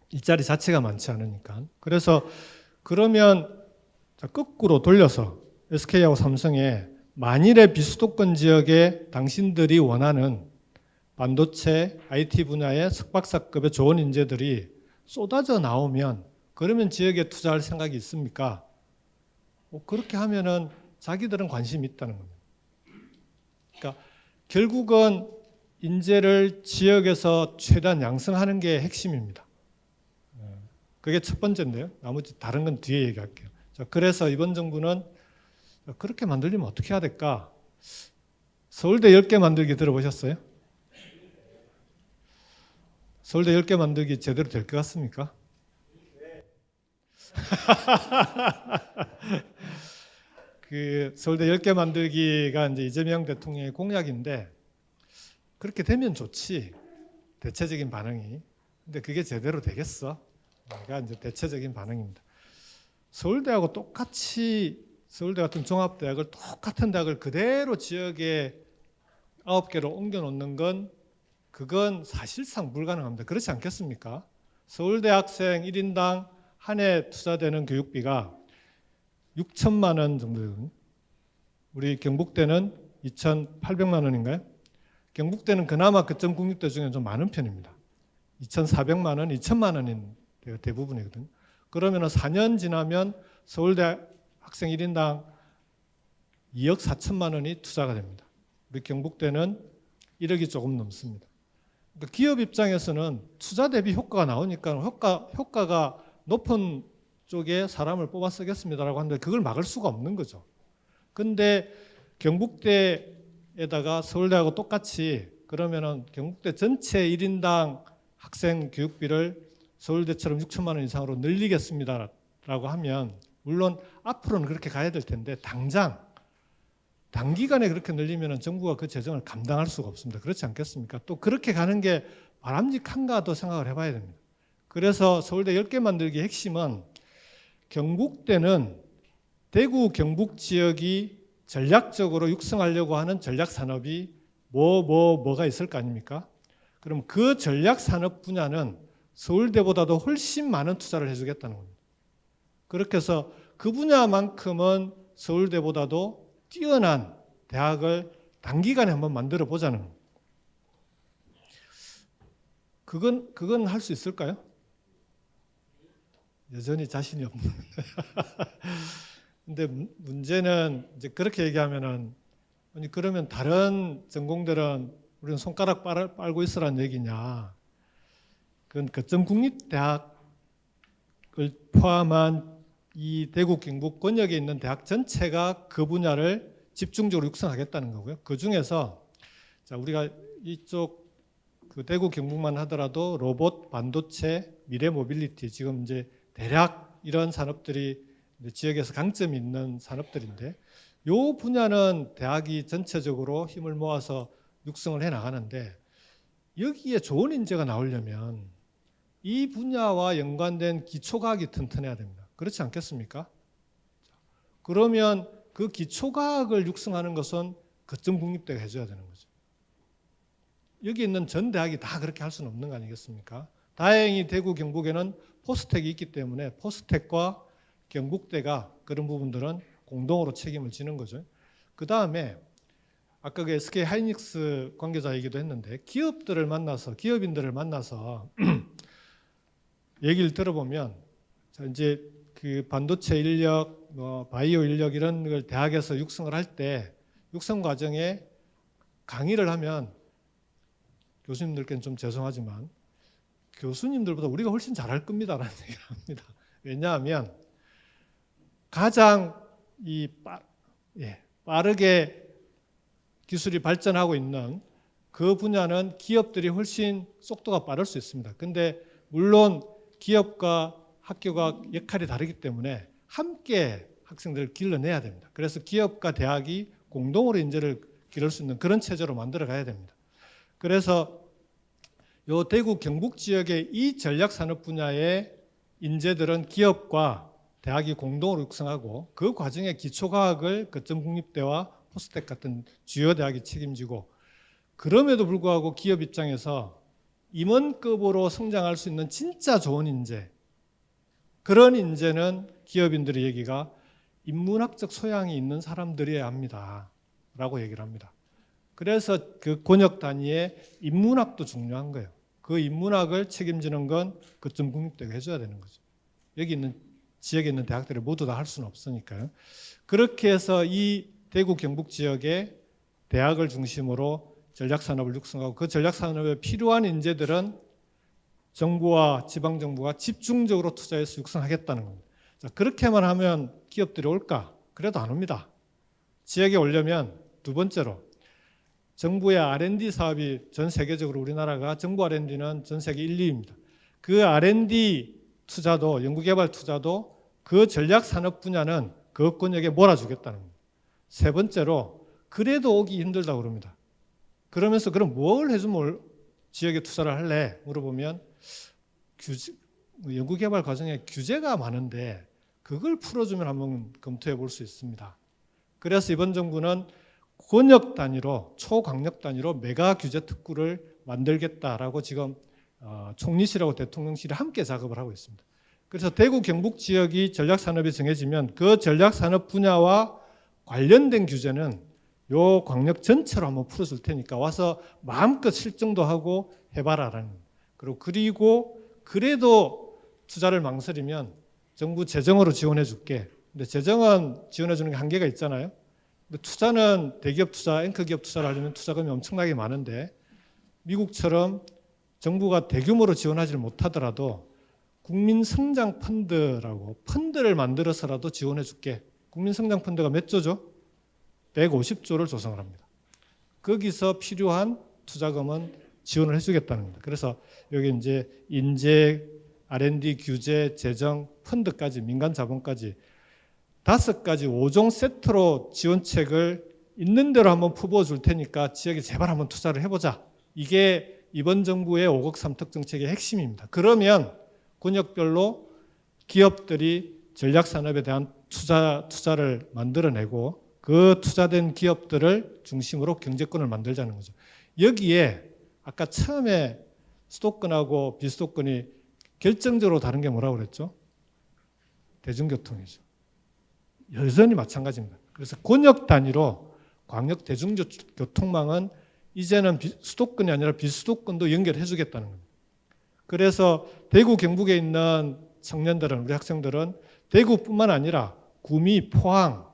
일자리 자체가 많지 않으니까. 그래서 그러면 거꾸로 돌려서 SK하고 삼성에 만일의 비수도권 지역에 당신들이 원하는 반도체, IT 분야의 석박사급의 좋은 인재들이 쏟아져 나오면 그러면 지역에 투자할 생각이 있습니까? 그렇게 하면은 자기들은 관심이 있다는 겁니다. 그러니까 결국은 인재를 지역에서 최대한 양성하는 게 핵심입니다. 그게 첫 번째인데요. 나머지 다른 건 뒤에 얘기할게요. 자, 그래서 이번 정부는 그렇게 만들려면 어떻게 해야 될까? 서울대 10개 만들기 들어보셨어요? 서울대 10개 만들기 제대로 될 것 같습니까? 그 서울대 10개 만들기가 이제 이재명 대통령의 공약인데 그렇게 되면 좋지. 대체적인 반응이. 근데 그게 제대로 되겠어? 그게 이제 대체적인 반응입니다. 서울대하고 똑같이 서울대 같은 종합대학을 똑같은 대학을 그대로 지역에 9개로 옮겨 놓는 건 그건 사실상 불가능합니다. 그렇지 않겠습니까? 서울대 학생 1인당 한 해 투자되는 교육비가 6천만 원 정도 되거든요. 우리 경북대는 2,800만 원인가요? 경북대는 그나마 그점 국립대 중에 좀 많은 편입니다. 2,400만 원, 2천만 원인 데가 대부분이거든요. 그러면 4년 지나면 서울대 학생 1인당 2억 4천만 원이 투자가 됩니다. 우리 경북대는 1억이 조금 넘습니다. 그러니까 기업 입장에서는 투자 대비 효과가 나오니까 효과가 높은 쪽에 사람을 뽑아 쓰겠습니다라고 하는데 그걸 막을 수가 없는 거죠. 근데 경북대에다가 서울대하고 똑같이 그러면은 경북대 전체 1인당 학생 교육비를 서울대처럼 6천만 원 이상으로 늘리겠습니다라고 하면 물론 앞으로는 그렇게 가야 될 텐데 당장 단기간에 그렇게 늘리면 정부가 그 재정을 감당할 수가 없습니다. 그렇지 않겠습니까? 또 그렇게 가는 게 바람직한가도 생각을 해봐야 됩니다. 그래서 서울대 10개 만들기의 핵심은 경북대는 대구 경북 지역이 전략적으로 육성하려고 하는 전략 산업이 뭐가 있을 거 아닙니까? 그럼 그 전략 산업 분야는 서울대보다도 훨씬 많은 투자를 해주겠다는 겁니다. 그렇게 해서 그 분야만큼은 서울대보다도 뛰어난 대학을 단기간에 한번 만들어 보자는 겁니다. 그건 할 수 있을까요? 여전히 자신이 없는. 근데 문제는 이제 그렇게 얘기하면은 아니 그러면 다른 전공들은 우리는 손가락 빨고 있으라는 얘기냐? 그건 거점 국립대학을 포함한 이 대구 경북 권역에 있는 대학 전체가 그 분야를 집중적으로 육성하겠다는 거고요. 그 중에서 자, 우리가 이쪽 그 대구 경북만 하더라도 로봇, 반도체, 미래 모빌리티 지금 이제 대략 이런 산업들이 지역에서 강점이 있는 산업들인데 요 분야는 대학이 전체적으로 힘을 모아서 육성을 해 나가는데 여기에 좋은 인재가 나오려면 이 분야와 연관된 기초과학이 튼튼해야 됩니다. 그렇지 않겠습니까? 그러면 그 기초과학을 육성하는 것은 거점 국립대가 해줘야 되는 거죠. 여기 있는 전 대학이 다 그렇게 할 수는 없는 거 아니겠습니까? 다행히 대구 경북에는 포스텍이 있기 때문에 포스텍과 경북대가 그런 부분들은 공동으로 책임을 지는 거죠. 그 다음에 아까 그 SK 하이닉스 관계자 얘기도 했는데 기업인들을 만나서 얘기를 들어보면 이제 그 반도체 인력, 바이오 인력 이런 걸 대학에서 육성을 할 때 육성 과정에 강의를 하면 교수님들께는 좀 죄송하지만 교수님들보다 우리가 훨씬 잘할 겁니다라는 얘기를 합니다. 왜냐하면 가장 빠르게 기술이 발전하고 있는 그 분야는 기업들이 훨씬 속도가 빠를 수 있습니다. 근데 물론 기업과 학교가 역할이 다르기 때문에 함께 학생들을 길러내야 됩니다. 그래서 기업과 대학이 공동으로 인재를 기를 수 있는 그런 체제로 만들어 가야 됩니다. 그래서 요 대구 경북 지역의 이 전략 산업 분야의 인재들은 기업과 대학이 공동으로 육성하고 그 과정에 기초과학을 거점 국립대와 포스텍 같은 주요 대학이 책임지고 그럼에도 불구하고 기업 입장에서 임원급으로 성장할 수 있는 진짜 좋은 인재 그런 인재는 기업인들의 얘기가 인문학적 소양이 있는 사람들이어야 합니다 라고 얘기를 합니다. 그래서 그 권역 단위의 인문학도 중요한 거예요. 그 인문학을 책임지는 건 거점 국립대가 해줘야 되는 거죠. 여기 있는 지역에 있는 대학들이 모두 다 할 수는 없으니까요. 그렇게 해서 이 대구 경북 지역의 대학을 중심으로 전략산업을 육성하고 그 전략산업에 필요한 인재들은 정부와 지방정부가 집중적으로 투자해서 육성하겠다는 겁니다. 자, 그렇게만 하면 기업들이 올까? 그래도 안 옵니다. 지역에 오려면 두 번째로 정부의 R&D 사업이 전 세계적으로 우리나라가 정부 R&D는 전 세계 1, 2위입니다. 그 R&D 투자도 연구개발 투자도 그 전략산업 분야는 그 권역에 몰아주겠다는 겁니다. 세 번째로 그래도 오기 힘들다고 그럽니다. 그러면서 그럼 뭘 해주면 지역에 투자를 할래? 물어보면 연구개발 과정에 규제가 많은데 그걸 풀어주면 한번 검토해 볼 수 있습니다. 그래서 이번 정부는 권역 단위로 초광역 단위로 메가 규제 특구를 만들겠다라고 지금 총리실하고 대통령실이 함께 작업을 하고 있습니다. 그래서 대구 경북 지역이 전략산업이 정해지면 그 전략산업 분야와 관련된 규제는 요 광역 전체로 한번 풀어줄 테니까 와서 마음껏 실증도 하고 해봐라라는. 그리고 그래도 투자를 망설이면 정부 재정으로 지원해 줄게. 근데 재정은 지원해 주는 게 한계가 있잖아요. 근데 투자는 대기업 투자, 앵커기업 투자를 하려면 투자금이 엄청나게 많은데 미국처럼 정부가 대규모로 지원하지 못하더라도 국민성장펀드라고 펀드를 만들어서라도 지원해 줄게. 국민성장펀드가 몇 조죠? 150조를 조성을 합니다. 거기서 필요한 투자금은 지원을 해주겠다는 겁니다. 그래서 여기 이제 인재, R&D, 규제, 재정, 펀드까지 민간 자본까지 5가지 5종 세트로 지원책을 있는 대로 한번 퍼부어 줄 테니까 지역에 제발 한번 투자를 해보자. 이게 이번 정부의 5국 3특 정책의 핵심입니다. 그러면 권역별로 기업들이 전략산업에 대한 투자를 만들어내고 그 투자된 기업들을 중심으로 경제권을 만들자는 거죠. 여기에 아까 처음에 수도권하고 비수도권이 결정적으로 다른 게 뭐라고 그랬죠? 대중교통이죠. 여전히 마찬가지입니다. 그래서 권역 단위로 광역 대중교통망은 이제는 수도권이 아니라 비수도권도 연결해 주겠다는 겁니다. 그래서 대구 경북에 있는 청년들은 우리 학생들은 대구뿐만 아니라 구미, 포항,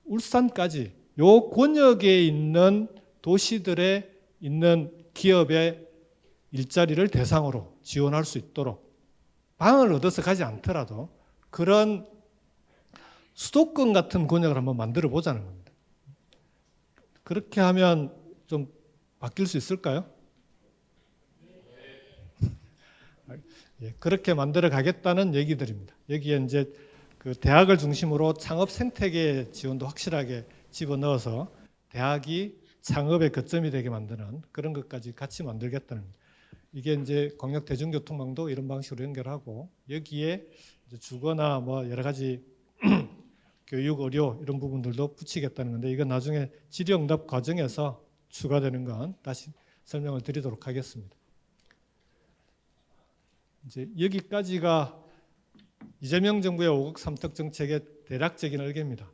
울산까지 요 권역에 있는 도시들에 있는 기업의 일자리를 대상으로 지원할 수 있도록 방을 얻어서 가지 않더라도 그런 수도권 같은 권역을 한번 만들어 보자는 겁니다. 그렇게 하면 좀 바뀔 수 있을까요? 예, 그렇게 만들어 가겠다는 얘기들입니다. 여기에 이제 그 대학을 중심으로 창업 생태계 지원도 확실하게 집어넣어서 대학이 창업의 거점이 되게 만드는 그런 것까지 같이 만들겠다는 겁니다. 이게 이제 광역 대중교통망도 이런 방식으로 연결하고 여기에 이제 주거나 뭐 여러 가지 교육, 의료 이런 부분들도 붙이겠다는 건데 이건 나중에 질의응답 과정에서 추가되는 건 다시 설명을 드리도록 하겠습니다. 이제 여기까지가 이재명 정부의 5급 3특 정책의 대략적인 설계입니다.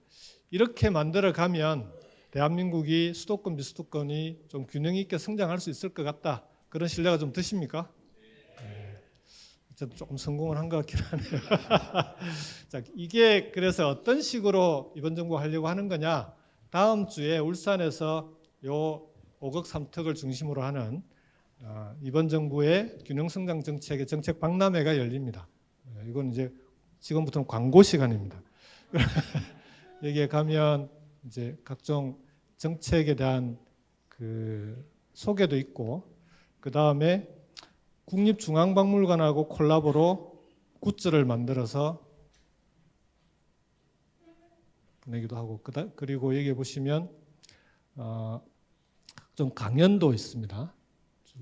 이렇게 만들어 가면 대한민국이 수도권, 비수도권이 좀 균형 있게 성장할 수 있을 것 같다. 그런 신뢰가 좀 드십니까? 네. 조금 성공을 한 것 같긴 하네요. 자, 이게 그래서 어떤 식으로 이번 정부가 하려고 하는 거냐? 다음 주에 울산에서 요 5급 3특을 중심으로 하는 이번 정부의 균형성장 정책의 정책 박람회가 열립니다. 이건 이제 지금부터는 광고 시간입니다. 여기에 가면 이제 각종 정책에 대한 그 소개도 있고, 그 다음에 국립중앙박물관하고 콜라보로 굿즈를 만들어서 보내기도 하고, 그리고 여기 보시면 좀 강연도 있습니다.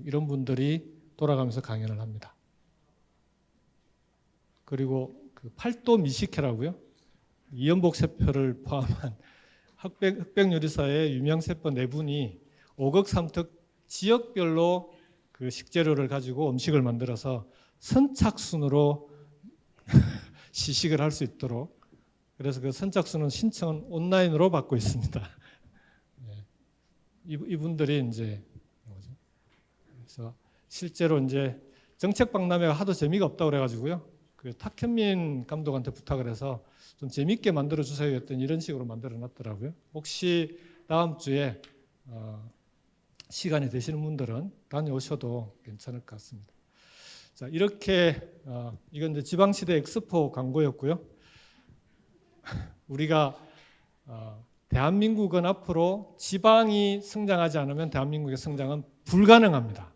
이런 분들이 돌아가면서 강연을 합니다. 그리고 그 팔도 미식회라고요. 이연복 셰프를 포함한 흑백 요리사의 유명 셰프 네 분이 5급 3특 지역별로 그 식재료를 가지고 음식을 만들어서 선착순으로 시식을 할 수 있도록, 그래서 그 선착순은 신청은 온라인으로 받고 있습니다. 네. 이분들이 이제 그래서 실제로 이제 정책 박람회가 하도 재미가 없다고 그래가지고요. 그 탁현민 감독한테 부탁을 해서 좀 재밌게 만들어 주세요 했더니 이런 식으로 만들어 놨더라고요. 혹시 다음 주에 시간이 되시는 분들은 다녀오셔도 괜찮을 것 같습니다. 자, 이렇게 이건 이제 지방시대 엑스포 광고였고요. 우리가 대한민국은 앞으로 지방이 성장하지 않으면 대한민국의 성장은 불가능합니다.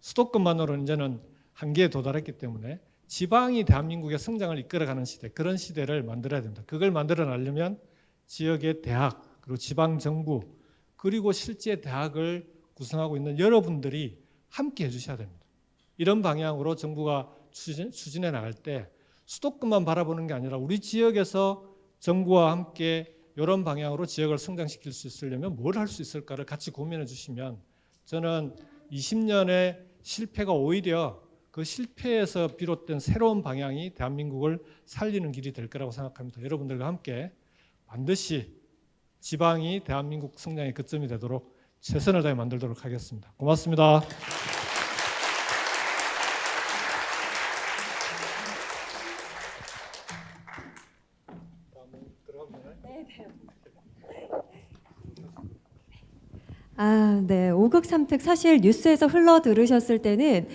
수도권만으로는 이제는 한계에 도달했기 때문에 지방이 대한민국의 성장을 이끌어가는 시대, 그런 시대를 만들어야 됩니다. 그걸 만들어내려면 지역의 대학, 그리고 지방정부, 그리고 실제 대학을 구성하고 있는 여러분들이 함께 해주셔야 됩니다. 이런 방향으로 정부가 추진해 나갈 때 수도권만 바라보는 게 아니라 우리 지역에서 정부와 함께 이런 방향으로 지역을 성장시킬 수 있으려면 뭘 할 수 있을까를 같이 고민해 주시면 저는 20년의 실패가 오히려 그 실패에서 비롯된 새로운 방향이 대한민국을 살리는 길이 될 거라고 생각합니다. 여러분들과 함께 반드시 지방이 대한민국 성장의 거점이 되도록 최선을 다해 만들도록 하겠습니다. 고맙습니다. 네. 5급 3특 사실 뉴스에서 흘러 들으셨을 때는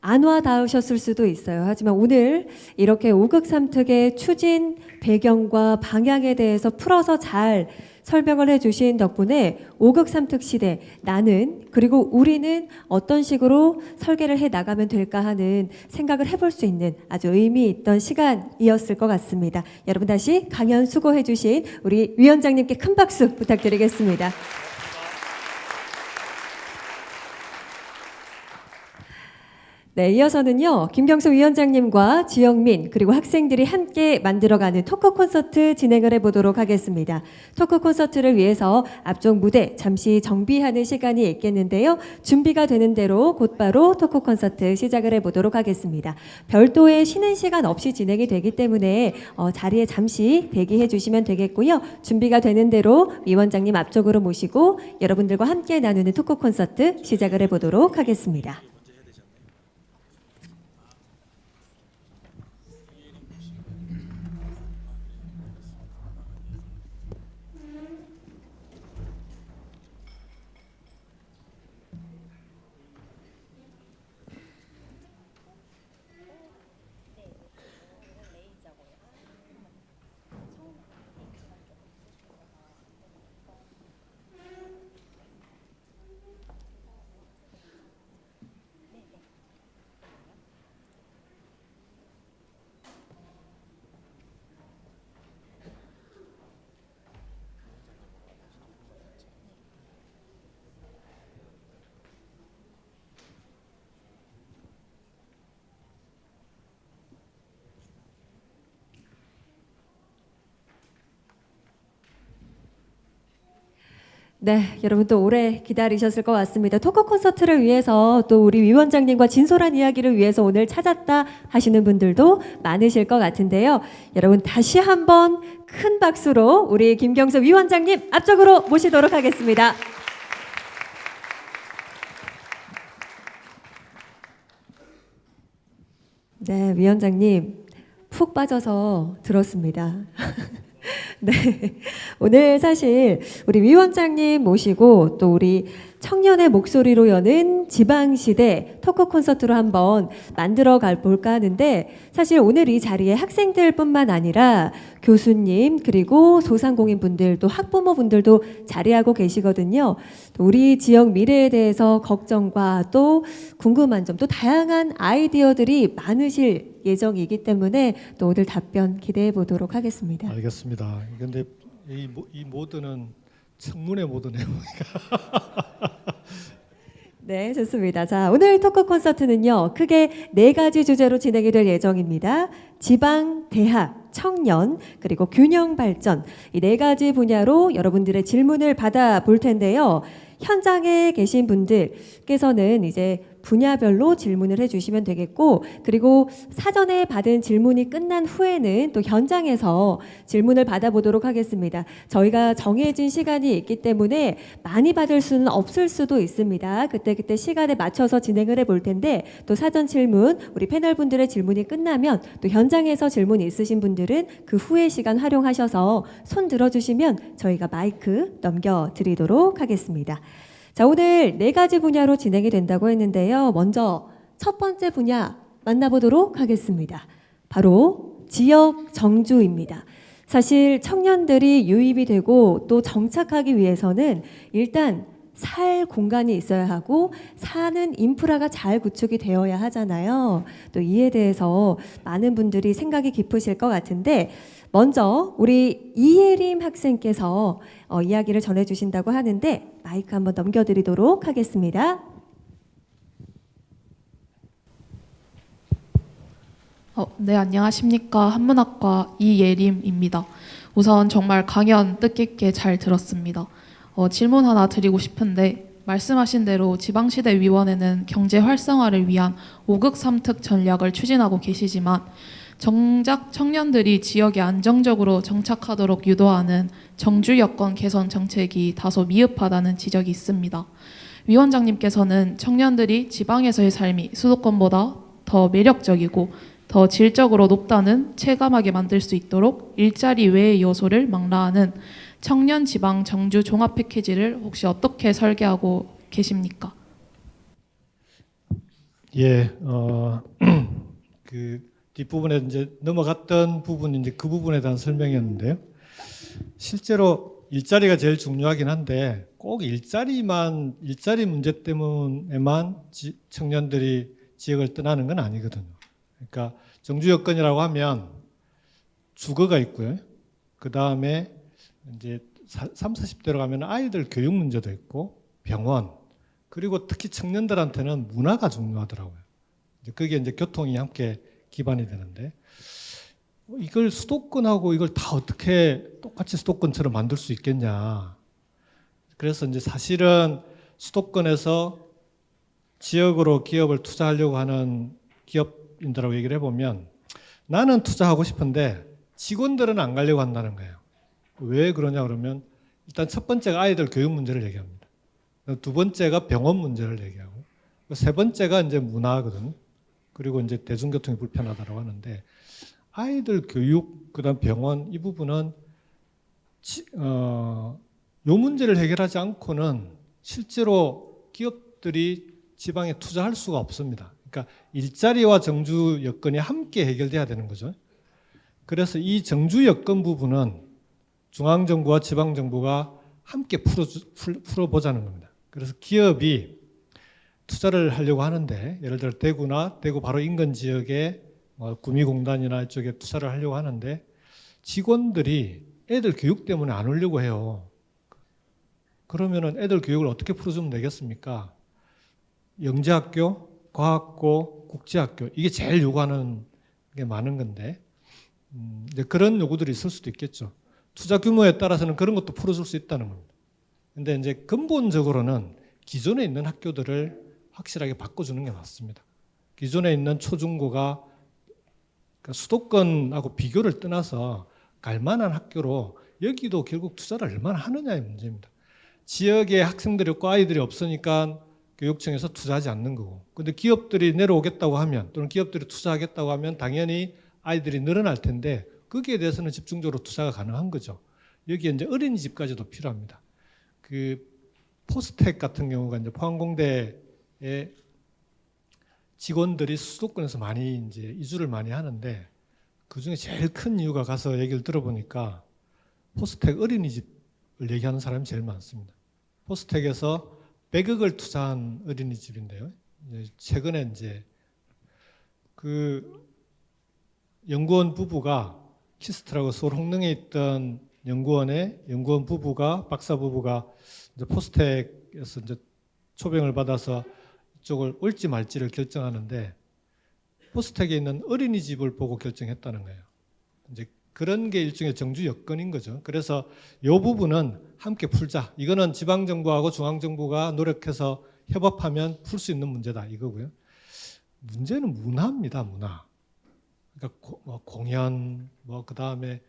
안 와닿으셨을 수도 있어요. 하지만 오늘 이렇게 5급 3특의 추진 배경과 방향에 대해서 풀어서 잘 설명을 해주신 덕분에 5급 3특 시대 나는 그리고 우리는 어떤 식으로 설계를 해 나가면 될까 하는 생각을 해볼 수 있는 아주 의미 있던 시간이었을 것 같습니다. 여러분 다시 강연 수고해 주신 우리 위원장님께 큰 박수 부탁드리겠습니다. 네, 이어서는요 김경수 위원장님과 지영민 그리고 학생들이 함께 만들어가는 토크 콘서트 진행을 해보도록 하겠습니다. 토크 콘서트를 위해서 앞쪽 무대 잠시 정비하는 시간이 있겠는데요. 준비가 되는 대로 곧바로 토크 콘서트 시작을 해보도록 하겠습니다. 별도의 쉬는 시간 없이 진행이 되기 때문에 자리에 잠시 대기해 주시면 되겠고요. 준비가 되는 대로 위원장님 앞쪽으로 모시고 여러분들과 함께 나누는 토크 콘서트 시작을 해보도록 하겠습니다. 네, 여러분 또 오래 기다리셨을 것 같습니다. 토크 콘서트를 위해서 또 우리 위원장님과 진솔한 이야기를 위해서 오늘 찾았다 하시는 분들도 많으실 것 같은데요. 여러분 다시 한번 큰 박수로 우리 김경수 위원장님 앞쪽으로 모시도록 하겠습니다. 네, 위원장님 푹 빠져서 들었습니다. 네, 오늘 사실 우리 위원장님 모시고 또 우리 청년의 목소리로 여는 지방시대 토크 콘서트로 한번 만들어 볼까 하는데 사실 오늘 이 자리에 학생들뿐만 아니라 교수님 그리고 소상공인분들 또 학부모분들도 자리하고 계시거든요. 또 우리 지역 미래에 대해서 걱정과 또 궁금한 점 또 다양한 아이디어들이 많으실 예정이기 때문에 또 오늘 답변 기대해 보도록 하겠습니다. 알겠습니다. 근데 이 모드는 청문회 모드네요. 네, 좋습니다. 자, 오늘 토크 콘서트는요, 크게 4가지 주제로 진행이 될 예정입니다. 지방, 대학, 청년, 그리고 균형 발전. 이 4가지 분야로 여러분들의 질문을 받아볼 텐데요. 현장에 계신 분들께서는 이제 분야별로 질문을 해주시면 되겠고, 그리고 사전에 받은 질문이 끝난 후에는 또 현장에서 질문을 받아보도록 하겠습니다. 저희가 정해진 시간이 있기 때문에 많이 받을 수는 없을 수도 있습니다. 그때 시간에 맞춰서 진행을 해볼 텐데, 또 사전 질문, 우리 패널 분들의 질문이 끝나면 또 현장에서 질문이 있으신 분들은 그 후에 시간 활용하셔서 손 들어주시면 저희가 마이크 넘겨드리도록 하겠습니다. 자, 오늘 4가지 분야로 진행이 된다고 했는데요. 먼저 첫 번째 분야 만나보도록 하겠습니다. 바로 지역 정주입니다. 사실 청년들이 유입이 되고 또 정착하기 위해서는 일단 살 공간이 있어야 하고 사는 인프라가 잘 구축이 되어야 하잖아요. 또 이에 대해서 많은 분들이 생각이 깊으실 것 같은데 먼저 우리 이예림 학생께서 이야기를 전해주신다고 하는데 마이크 한번 넘겨드리도록 하겠습니다. 네, 안녕하십니까. 한문학과 이예림입니다. 우선 정말 강연 뜻깊게 잘 들었습니다. 질문 하나 드리고 싶은데 말씀하신 대로 지방시대위원회는 경제 활성화를 위한 5극 3특 전략을 추진하고 계시지만 정작 청년들이 지역에 안정적으로 정착하도록 유도하는 정주 여건 개선 정책이 다소 미흡하다는 지적이 있습니다. 위원장님께서는 청년들이 지방에서의 삶이 수도권보다 더 매력적이고 더 질적으로 높다는 체감하게 만들 수 있도록 일자리 외의 요소를 망라하는 청년 지방 정주 종합 패키지를 혹시 어떻게 설계하고 계십니까? 예, 그 뒷부분에 이제 넘어갔던 부분이 이제 그 부분에 대한 설명이었는데요. 실제로 일자리가 제일 중요하긴 한데 꼭 일자리 문제 때문에만 청년들이 지역을 떠나는 건 아니거든요. 그러니까 정주 여건이라고 하면 주거가 있고요. 그 다음에 이제 30, 40대로 가면 아이들 교육 문제도 있고 병원, 그리고 특히 청년들한테는 문화가 중요하더라고요. 그게 이제 교통이 함께 기반이 되는데 이걸 수도권하고 이걸 다 어떻게 똑같이 수도권처럼 만들 수 있겠냐. 그래서 이제 사실은 수도권에서 지역으로 기업을 투자하려고 하는 기업인들하고 얘기를 해보면 나는 투자하고 싶은데 직원들은 안 가려고 한다는 거예요. 왜 그러냐 그러면 일단 첫 번째가 아이들 교육 문제를 얘기합니다. 두 번째가 병원 문제를 얘기하고 세 번째가 이제 문화거든. 그리고 이제 대중교통이 불편하다고 하는데 아이들 교육 그다음 병원 이 부분은 요 문제를 해결하지 않고는 실제로 기업들이 지방에 투자할 수가 없습니다. 그러니까 일자리와 정주 여건이 함께 해결돼야 되는 거죠. 그래서 이 정주 여건 부분은 중앙정부와 지방정부가 함께 풀어보자는 겁니다. 그래서 기업이 투자를 하려고 하는데 예를 들어 대구나 대구 바로 인근 지역에 구미공단이나 이쪽에 투자를 하려고 하는데 직원들이 애들 교육 때문에 안 오려고 해요. 그러면은 애들 교육을 어떻게 풀어주면 되겠습니까? 영재학교, 과학고, 국제학교 이게 제일 요구하는 게 많은 건데 이제 그런 요구들이 있을 수도 있겠죠. 투자 규모에 따라서는 그런 것도 풀어줄 수 있다는 겁니다. 근데 이제 근본적으로는 기존에 있는 학교들을 확실하게 바꿔주는 게 맞습니다. 기존에 있는 초중고가 그러니까 수도권하고 비교를 떠나서 갈 만한 학교로 여기도 결국 투자를 얼마나 하느냐의 문제입니다. 지역에 학생들이 없고 아이들이 없으니까 교육청에서 투자하지 않는 거고, 근데 기업들이 내려오겠다고 하면 또는 기업들이 투자하겠다고 하면 당연히 아이들이 늘어날 텐데 거기에 대해서는 집중적으로 투자가 가능한 거죠. 여기에 이제 어린이집까지도 필요합니다. 그 포스텍 같은 경우가 이제 포항공대의 직원들이 수도권에서 많이 이제 이주를 많이 하는데 그 중에 제일 큰 이유가 가서 얘기를 들어보니까 포스텍 어린이집을 얘기하는 사람이 제일 많습니다. 포스텍에서 100억을 투자한 어린이집인데요. 최근에 이제 그 연구원 부부가 키스트라고 서울 홍릉에 있던 연구원 부부가 박사 부부가 이제 포스텍에서 이제 초빙을 받아서 이쪽을 올지 말지를 결정하는데 포스텍에 있는 어린이집을 보고 결정했다는 거예요. 이제 그런 게 일종의 정주 여건인 거죠. 그래서 이 부분은 함께 풀자. 이거는 지방정부하고 중앙정부가 노력해서 협업하면 풀 수 있는 문제다 이거고요. 문제는 문화입니다. 문화. 그러니까 공연, 그다음에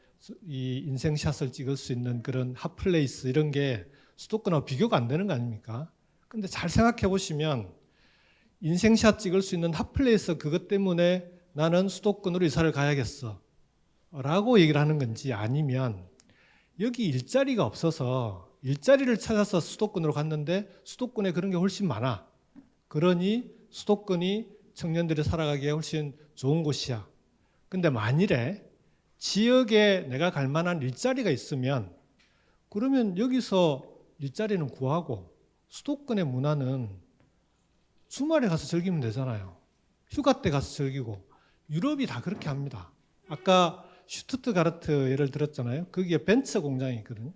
이 인생샷을 찍을 수 있는 그런 핫플레이스 이런 게 수도권하고 비교가 안 되는 거 아닙니까? 근데 잘 생각해 보시면 인생샷 찍을 수 있는 핫플레이스 그것 때문에 나는 수도권으로 이사를 가야겠어 라고 얘기를 하는 건지, 아니면 여기 일자리가 없어서 일자리를 찾아서 수도권으로 갔는데 수도권에 그런 게 훨씬 많아. 그러니 수도권이 청년들이 살아가기에 훨씬 좋은 곳이야. 근데 만일에 지역에 내가 갈 만한 일자리가 있으면 그러면 여기서 일자리는 구하고 수도권의 문화는 주말에 가서 즐기면 되잖아요. 휴가 때 가서 즐기고. 유럽이 다 그렇게 합니다. 아까 슈투트가르트 예를 들었잖아요. 거기에 벤츠 공장이 있거든요.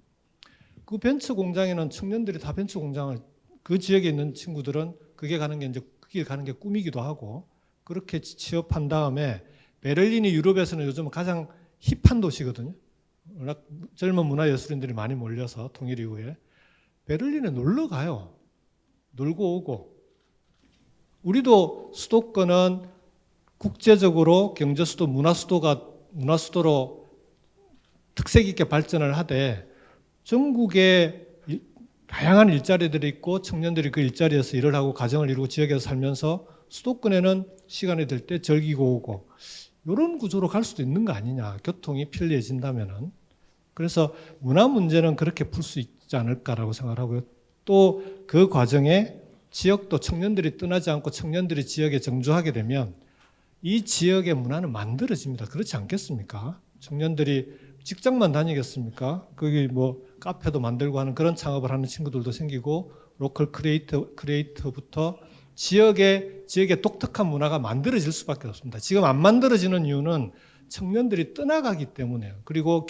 그 벤츠 공장에는 청년들이 다 벤츠 공장을, 그 지역에 있는 친구들은 그게 가는 게 이제 그길 가는 게 꿈이기도 하고, 그렇게 취업한 다음에 베를린이 유럽에서는 요즘 가장 힙한 도시거든요. 워낙 젊은 문화예술인들이 많이 몰려서 통일 이후에 베를린에 놀러 가요. 놀고 오고. 우리도 수도권은 국제적으로 경제수도, 문화수도로 특색 있게 발전을 하되 전국에 다양한 일자리들이 있고 청년들이 그 일자리에서 일을 하고 가정을 이루고 지역에서 살면서 수도권에는 시간이 될 때 즐기고 오고, 이런 구조로 갈 수도 있는 거 아니냐, 교통이 편리해진다면은. 그래서 문화 문제는 그렇게 풀 수 있지 않을까라고 생각을 하고요. 또 그 과정에 지역도 청년들이 떠나지 않고 청년들이 지역에 정주하게 되면 이 지역의 문화는 만들어집니다. 그렇지 않겠습니까? 청년들이 직장만 다니겠습니까? 거기 카페도 만들고 하는 그런 창업을 하는 친구들도 생기고, 로컬 크리에이터부터 지역의 독특한 문화가 만들어질 수밖에 없습니다. 지금 안 만들어지는 이유는 청년들이 떠나가기 때문에요. 그리고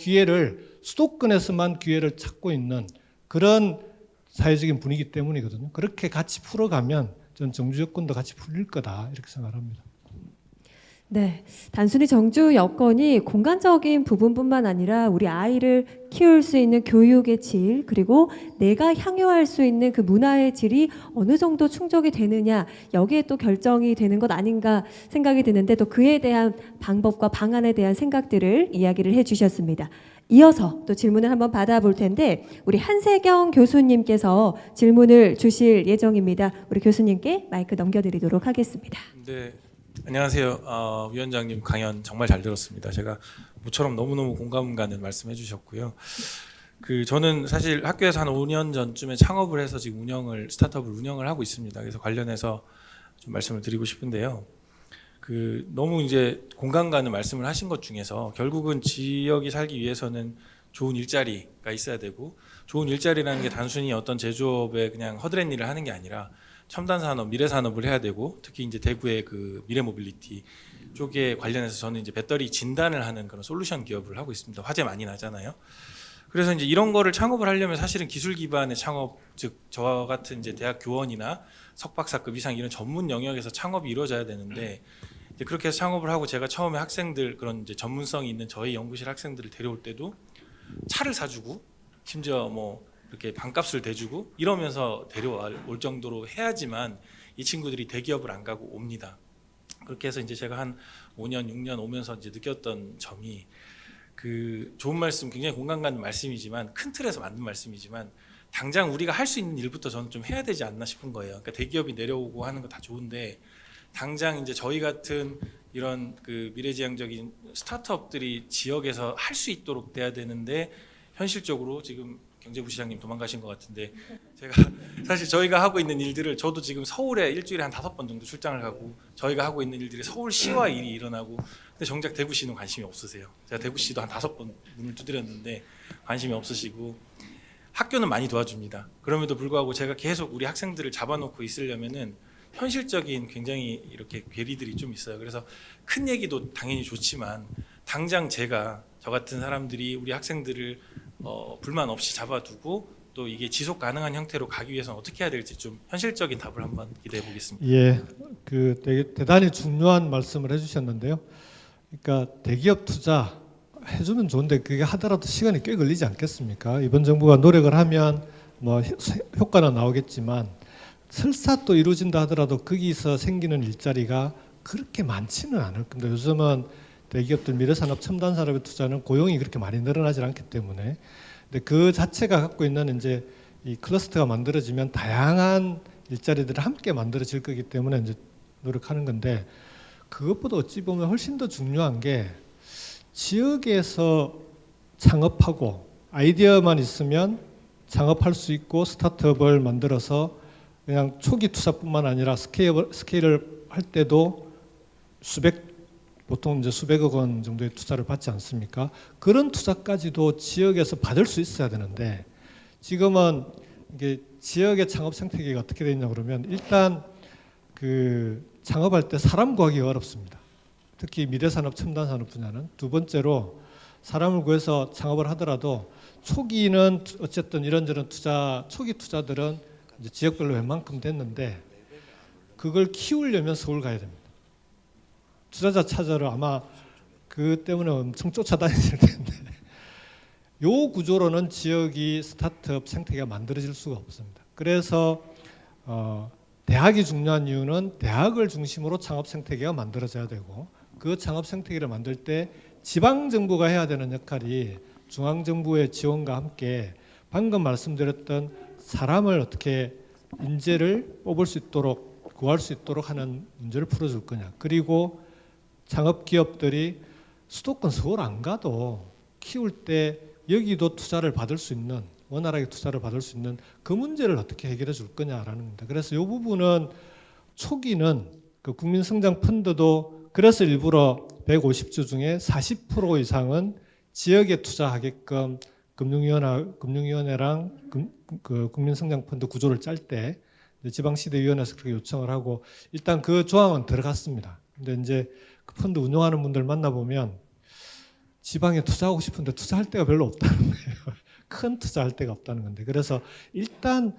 수도권에서만 기회를 찾고 있는 그런 사회적인 분위기 때문이거든요. 그렇게 같이 풀어가면 전 정주 여건도 같이 풀릴 거다 이렇게 생각합니다. 네, 단순히 정주 여건이 공간적인 부분뿐만 아니라 우리 아이를 키울 수 있는 교육의 질, 그리고 내가 향유할 수 있는 그 문화의 질이 어느 정도 충족이 되느냐, 여기에 또 결정이 되는 것 아닌가 생각이 드는데, 또 그에 대한 방법과 방안에 대한 생각들을 이야기를 해주셨습니다. 이어서 또 질문을 한번 받아볼 텐데, 우리 한세경 교수님께서 질문을 주실 예정입니다. 우리 교수님께 마이크 넘겨드리도록 하겠습니다. 네, 안녕하세요. 위원장님 강연 정말 잘 들었습니다. 제가 모처럼 너무너무 공감 가는 말씀 해주셨고요. 저는 사실 학교에서 한 5년 전쯤에 창업을 해서 지금 스타트업을 운영을 하고 있습니다. 그래서 관련해서 좀 말씀을 드리고 싶은데요. 너무 이제 공감 가는 말씀을 하신 것 중에서 결국은 지역이 살기 위해서는 좋은 일자리가 있어야 되고, 좋은 일자리라는 게 단순히 어떤 제조업에 그냥 허드렛 일을 하는 게 아니라 첨단 산업, 미래 산업을 해야 되고, 특히 이제 대구의 미래 모빌리티 쪽에 관련해서 저는 이제 배터리 진단을 하는 그런 솔루션 기업을 하고 있습니다. 화재 많이 나잖아요. 그래서 이제 이런 거를 창업을 하려면 사실은 기술 기반의 창업, 즉 저와 같은 이제 대학 교원이나 석박사급 이상 이런 전문 영역에서 창업이 이루어져야 되는데, 이제 그렇게 해서 창업을 하고 제가 처음에 학생들, 그런 이제 전문성이 있는 저희 연구실 학생들을 데려올 때도 차를 사주고, 심지어 이렇게 반값을 대주고 이러면서 데려올 정도로 해야지만 이 친구들이 대기업을 안 가고 옵니다. 그렇게 해서 이제 제가 한 5년, 6년 오면서 이제 느꼈던 점이 그 좋은 말씀, 굉장히 공감 가는 말씀이지만 큰 틀에서 만든 말씀이지만 당장 우리가 할 수 있는 일부터 저는 좀 해야 되지 않나 싶은 거예요. 그러니까 대기업이 내려오고 하는 거 다 좋은데 당장 이제 저희 같은 이런 그 미래지향적인 스타트업들이 지역에서 할 수 있도록 돼야 되는데 현실적으로 지금 경제부시장님 도망가신 것 같은데 제가 사실 저희가 하고 있는 일들을 저도 지금 서울에 일주일에 한 5번 정도 출장을 가고 저희가 하고 있는 일들이 서울시와 일이 일어나고 근데 정작 대구시는 관심이 없으세요. 제가 대구시도 한 5번 문을 두드렸는데 관심이 없으시고 학교는 많이 도와줍니다. 그럼에도 불구하고 제가 계속 우리 학생들을 잡아놓고 있으려면은 현실적인 굉장히 이렇게 괴리들이 좀 있어요. 그래서 큰 얘기도 당연히 좋지만 당장 제가 저 같은 사람들이 우리 학생들을 불만 없이 잡아두고 또 이게 지속 가능한 형태로 가기 위해서는 어떻게 해야 될지 좀 현실적인 답을 한번 기대해 보겠습니다. 예, 그 되게 대단히 중요한 말씀을 해주셨는데요. 그러니까 대기업 투자 해주면 좋은데 그게 하더라도 시간이 꽤 걸리지 않겠습니까? 이번 정부가 노력을 하면 뭐 효과는 나오겠지만 설사 또 이루어진다 하더라도 거기서 생기는 일자리가 그렇게 많지는 않을 겁니다. 요즘은 대기업들 미래산업 첨단산업에 투자는 고용이 그렇게 많이 늘어나지 않기 때문에 근데 그 자체가 갖고 있는 이제 이 클러스터가 만들어지면 다양한 일자리들을 함께 만들어질 거기 때문에 이제 노력하는 건데 그것보다 어찌 보면 훨씬 더 중요한 게 지역에서 창업하고 아이디어만 있으면 창업할 수 있고 스타트업을 만들어서 그냥 초기 투자뿐만 아니라 스케일을 할 때도 보통 이제 수백억 원 정도의 투자를 받지 않습니까? 그런 투자까지도 지역에서 받을 수 있어야 되는데 지금은 이게 지역의 창업 생태계가 어떻게 되어 있냐 그러면 일단 그 창업할 때 사람 구하기가 어렵습니다. 특히 미래산업, 첨단산업 분야는 두 번째로 사람을 구해서 창업을 하더라도 초기는 어쨌든 이런저런 초기 투자들은 이제 지역별로 웬만큼 됐는데 그걸 키우려면 서울 가야 됩니다. 투자자 찾아러 아마 그 때문에 엄청 쫓아다니실 텐데 요 구조로는 지역이 스타트업 생태계가 만들어질 수가 없습니다. 그래서 대학이 중요한 이유는 대학을 중심으로 창업 생태계가 만들어져야 되고 그 창업 생태계를 만들 때 지방 정부가 해야 되는 역할이 중앙 정부의 지원과 함께 방금 말씀드렸던 사람을 어떻게 인재를 뽑을 수 있도록 구할 수 있도록 하는 문제를 풀어줄 거냐. 그리고 창업 기업들이 수도권 서울 안 가도 키울 때 여기도 투자를 받을 수 있는 원활하게 투자를 받을 수 있는 그 문제를 어떻게 해결해 줄 거냐라는 겁니다. 그래서 이 부분은 초기는 그 국민성장펀드도 그래서 일부러 150조 중에 40% 이상은 지역에 투자하게끔 금융위원회랑 그 국민성장펀드 구조를 짤 때 지방시대위원회에서 그렇게 요청을 하고 일단 그 조항은 들어갔습니다. 근데 이제 그 펀드 운영하는 분들 만나보면 지방에 투자하고 싶은데 투자할 데가 별로 없다는 거예요. 큰 투자할 데가 없다는 건데 그래서 일단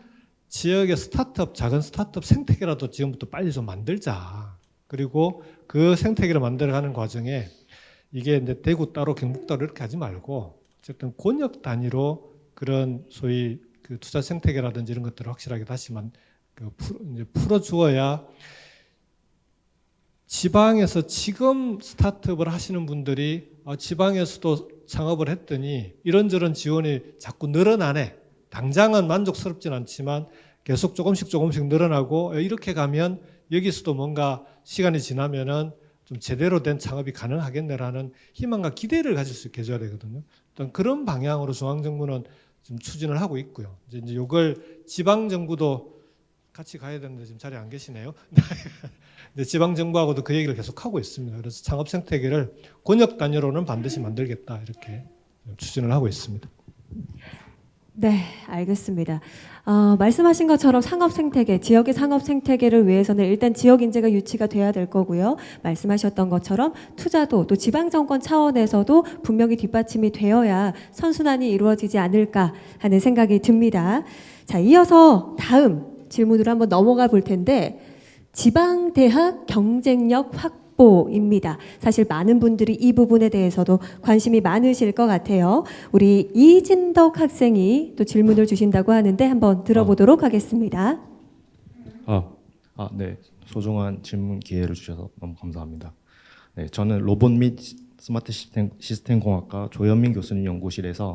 지역의 스타트업, 작은 스타트업 생태계라도 지금부터 빨리 좀 만들자. 그리고 그 생태계를 만들어가는 과정에 이게 이제 대구 따로 경북 따로 이렇게 하지 말고 어쨌든 권역 단위로 그런 소위 그 투자 생태계라든지 이런 것들을 확실하게 다시 이제 풀어주어야 지방에서 지금 스타트업을 하시는 분들이 지방에서도 창업을 했더니 이런저런 지원이 자꾸 늘어나네. 당장은 만족스럽진 않지만 계속 조금씩 늘어나고 이렇게 가면 여기서도 뭔가 시간이 지나면은 좀 제대로 된 창업이 가능하겠네라는 희망과 기대를 가질 수 있게 해줘야 되거든요. 일단 그런 방향으로 중앙정부는 지금 추진을 하고 있고요. 이제 이걸 지방정부도 같이 가야 되는데 지금 자리에 안 계시네요. 근데 지방정부하고도 그 얘기를 계속 하고 있습니다. 그래서 창업 생태계를 권역 단위로는 반드시 만들겠다 이렇게 추진을 하고 있습니다. 네, 알겠습니다. 말씀하신 것처럼 상업 생태계, 지역의 상업 생태계를 위해서는 일단 지역 인재가 유치가 돼야 될 거고요. 말씀하셨던 것처럼 투자도 또 지방 정권 차원에서도 분명히 뒷받침이 되어야 선순환이 이루어지지 않을까 하는 생각이 듭니다. 자, 이어서 다음 질문으로 한번 넘어가 볼 텐데 지방 대학 경쟁력 확보입니다. 사실 많은 분들이 이 부분에 대해서도 관심이 많으실 것 같아요. 우리 이진덕 학생이 또 질문을 주신다고 하는데 한번 들어보도록 하겠습니다. 네. 소중한 질문 기회를 주셔서 너무 감사합니다. 네, 저는 로봇 및 스마트 시스템 공학과 조현민 교수님 연구실에서